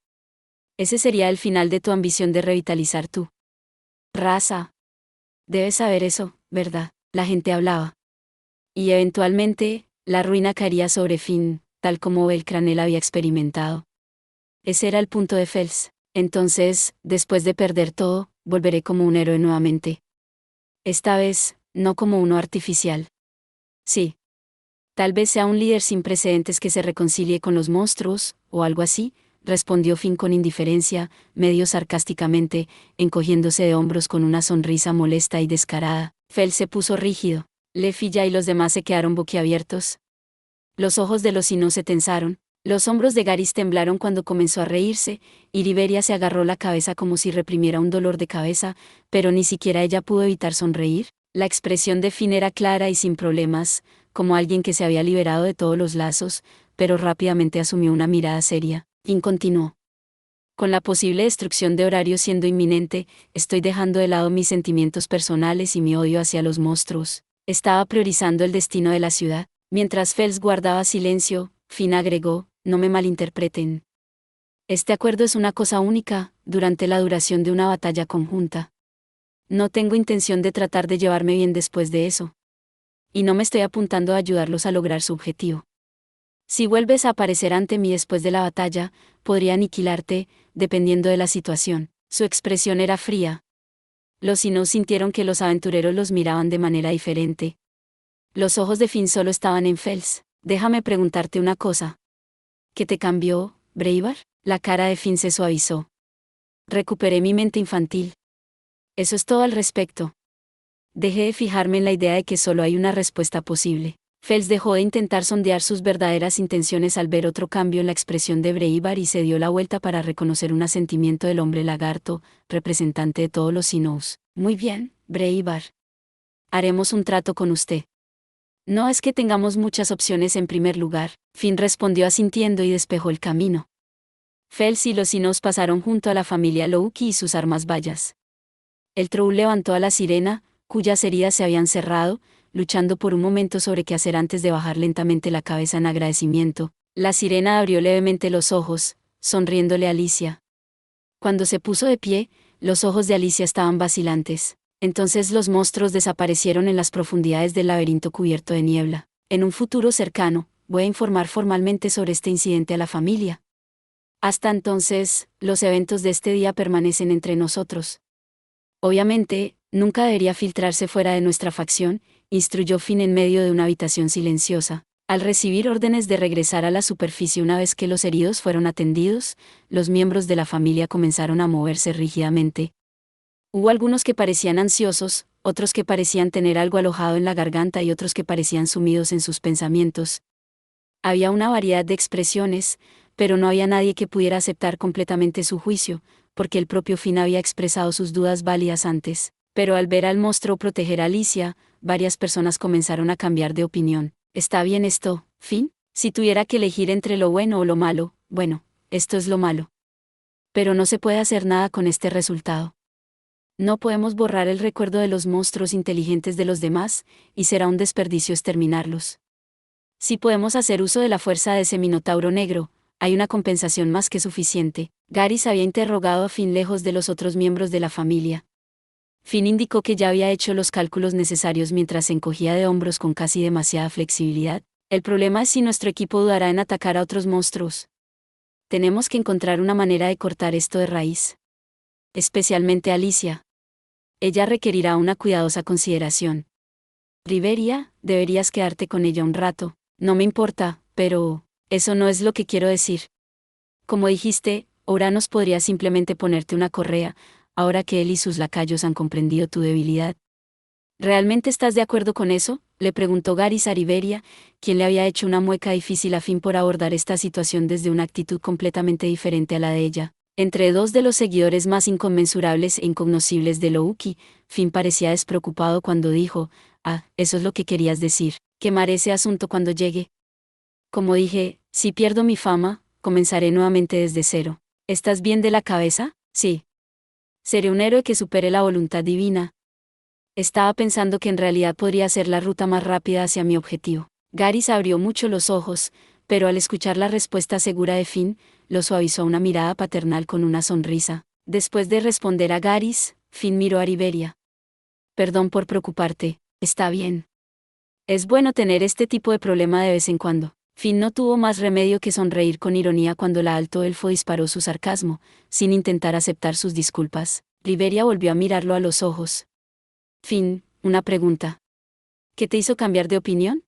Ese sería el final de tu ambición de revitalizar tu raza. Debes saber eso, ¿verdad? La gente hablaba. Y eventualmente, la ruina caería sobre Finn, tal como Belcranel había experimentado. Ese era el punto de Fels. Entonces, después de perder todo, volveré como un héroe nuevamente. Esta vez, no como uno artificial. Sí. Tal vez sea un líder sin precedentes que se reconcilie con los monstruos, o algo así, respondió Finn con indiferencia, medio sarcásticamente, encogiéndose de hombros con una sonrisa molesta y descarada. Fels se puso rígido. Lefilla y los demás se quedaron boquiabiertos. Los ojos de los Sinnoh se tensaron, los hombros de Garys temblaron cuando comenzó a reírse, y Riveria se agarró la cabeza como si reprimiera un dolor de cabeza, pero ni siquiera ella pudo evitar sonreír. La expresión de Finn era clara y sin problemas, como alguien que se había liberado de todos los lazos, pero rápidamente asumió una mirada seria. Finn continuó. Con la posible destrucción de Horario siendo inminente, estoy dejando de lado mis sentimientos personales y mi odio hacia los monstruos. Estaba priorizando el destino de la ciudad. Mientras Fels guardaba silencio, Finn agregó, no me malinterpreten. Este acuerdo es una cosa única, durante la duración de una batalla conjunta. No tengo intención de tratar de llevarme bien después de eso. Y no me estoy apuntando a ayudarlos a lograr su objetivo. Si vuelves a aparecer ante mí después de la batalla, podría aniquilarte, dependiendo de la situación. Su expresión era fría. Los Sinnoh sintieron que los aventureros los miraban de manera diferente. Los ojos de Finn solo estaban en Fels. Déjame preguntarte una cosa. ¿Qué te cambió, Braevar? La cara de Finn se suavizó. Recuperé mi mente infantil. Eso es todo al respecto. Dejé de fijarme en la idea de que solo hay una respuesta posible. Fels dejó de intentar sondear sus verdaderas intenciones al ver otro cambio en la expresión de Braevar y se dio la vuelta para reconocer un asentimiento del hombre lagarto, representante de todos los Sinnoh. Muy bien, Braevar. Haremos un trato con usted. No es que tengamos muchas opciones en primer lugar, Finn respondió asintiendo y despejó el camino. Fels y los Sinnoh pasaron junto a la familia Louki y sus armas bayas. El Troll levantó a la sirena, cuyas heridas se habían cerrado, luchando por un momento sobre qué hacer antes de bajar lentamente la cabeza en agradecimiento. La sirena abrió levemente los ojos, sonriéndole a Alicia. Cuando se puso de pie, los ojos de Alicia estaban vacilantes. Entonces los monstruos desaparecieron en las profundidades del laberinto cubierto de niebla. En un futuro cercano, voy a informar formalmente sobre este incidente a la familia. Hasta entonces, los eventos de este día permanecen entre nosotros. Obviamente, nunca debería filtrarse fuera de nuestra facción, instruyó Finn en medio de una habitación silenciosa. Al recibir órdenes de regresar a la superficie una vez que los heridos fueron atendidos, los miembros de la familia comenzaron a moverse rígidamente. Hubo algunos que parecían ansiosos, otros que parecían tener algo alojado en la garganta y otros que parecían sumidos en sus pensamientos. Había una variedad de expresiones, pero no había nadie que pudiera aceptar completamente su juicio, porque el propio Finn había expresado sus dudas válidas antes. Pero al ver al monstruo proteger a Alicia, varias personas comenzaron a cambiar de opinión. ¿Está bien esto, Finn? Si tuviera que elegir entre lo bueno o lo malo, bueno, esto es lo malo. Pero no se puede hacer nada con este resultado. No podemos borrar el recuerdo de los monstruos inteligentes de los demás, y será un desperdicio exterminarlos. Si podemos hacer uso de la fuerza de ese minotauro negro, hay una compensación más que suficiente. Garys había interrogado a Finn lejos de los otros miembros de la familia. Finn indicó que ya había hecho los cálculos necesarios mientras se encogía de hombros con casi demasiada flexibilidad. El problema es si nuestro equipo dudará en atacar a otros monstruos. Tenemos que encontrar una manera de cortar esto de raíz. Especialmente Alicia. Ella requerirá una cuidadosa consideración. Riveria, deberías quedarte con ella un rato. No me importa, pero eso no es lo que quiero decir. Como dijiste, Oranos podría simplemente ponerte una correa, ahora que él y sus lacayos han comprendido tu debilidad. ¿Realmente estás de acuerdo con eso?, le preguntó Garys a Riveria, quien le había hecho una mueca difícil a Finn por abordar esta situación desde una actitud completamente diferente a la de ella. Entre dos de los seguidores más inconmensurables e incognoscibles de Louki, Finn parecía despreocupado cuando dijo, eso es lo que querías decir, quemaré ese asunto cuando llegue. Como dije, si pierdo mi fama, comenzaré nuevamente desde cero. ¿Estás bien de la cabeza? Sí. Seré un héroe que supere la voluntad divina. Estaba pensando que en realidad podría ser la ruta más rápida hacia mi objetivo. Garys abrió mucho los ojos, pero al escuchar la respuesta segura de Finn, lo suavizó a una mirada paternal con una sonrisa. Después de responder a Garys, Finn miró a Riveria. Perdón por preocuparte, está bien. Es bueno tener este tipo de problema de vez en cuando. Finn no tuvo más remedio que sonreír con ironía cuando la alto elfo disparó su sarcasmo, sin intentar aceptar sus disculpas. Riveria volvió a mirarlo a los ojos. Finn, una pregunta. ¿Qué te hizo cambiar de opinión?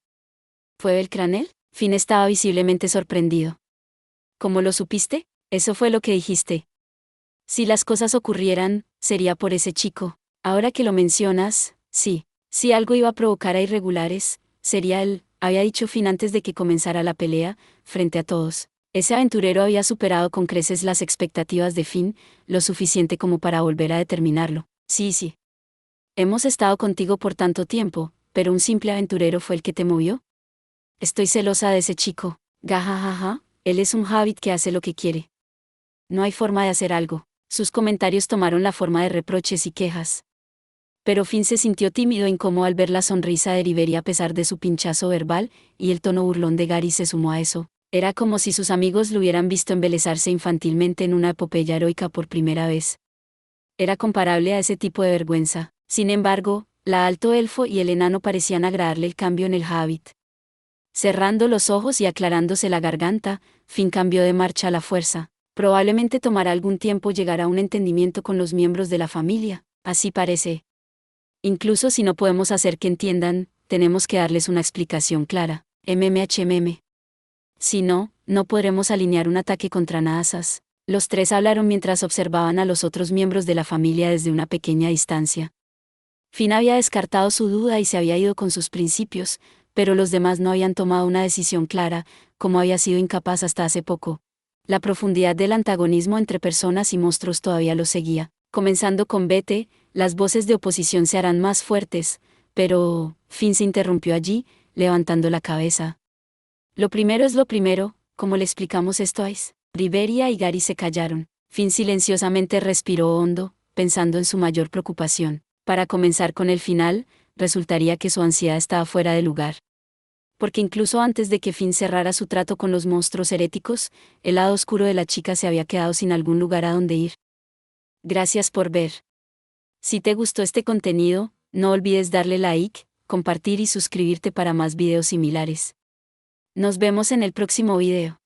¿Fue Belcranel? Finn estaba visiblemente sorprendido. ¿Cómo lo supiste? Eso fue lo que dijiste. Si las cosas ocurrieran, sería por ese chico. Ahora que lo mencionas, sí. Si algo iba a provocar a irregulares, sería él, había dicho Finn antes de que comenzara la pelea, frente a todos. Ese aventurero había superado con creces las expectativas de Finn, lo suficiente como para volver a determinarlo. Sí. Hemos estado contigo por tanto tiempo, pero un simple aventurero fue el que te movió. Estoy celosa de ese chico. Gajajaja, él es un hobbit que hace lo que quiere. No hay forma de hacer algo. Sus comentarios tomaron la forma de reproches y quejas. Pero Finn se sintió tímido e incómodo al ver la sonrisa de Riveria a pesar de su pinchazo verbal, y el tono burlón de Gary se sumó a eso. Era como si sus amigos lo hubieran visto embelezarse infantilmente en una epopeya heroica por primera vez. Era comparable a ese tipo de vergüenza. Sin embargo, la alto elfo y el enano parecían agradarle el cambio en el hábit. Cerrando los ojos y aclarándose la garganta, Finn cambió de marcha a la fuerza. Probablemente tomará algún tiempo llegar a un entendimiento con los miembros de la familia, así parece. Incluso si no podemos hacer que entiendan, tenemos que darles una explicación clara. MMHMM. Si no, no podremos alinear un ataque contra Naasas. Los tres hablaron mientras observaban a los otros miembros de la familia desde una pequeña distancia. Finn había descartado su duda y se había ido con sus principios, pero los demás no habían tomado una decisión clara, como había sido incapaz hasta hace poco. La profundidad del antagonismo entre personas y monstruos todavía lo seguía. Comenzando con Bete, las voces de oposición se harán más fuertes, pero Finn se interrumpió allí, levantando la cabeza. Lo primero es lo primero, ¿cómo le explicamos esto a Ice? Riveria y Gary se callaron. Finn silenciosamente respiró hondo, pensando en su mayor preocupación. Para comenzar con el final, resultaría que su ansiedad estaba fuera de lugar. Porque incluso antes de que Finn cerrara su trato con los monstruos heréticos, el lado oscuro de la chica se había quedado sin algún lugar a donde ir. Gracias por ver. Si te gustó este contenido, no olvides darle like, compartir y suscribirte para más videos similares. Nos vemos en el próximo video.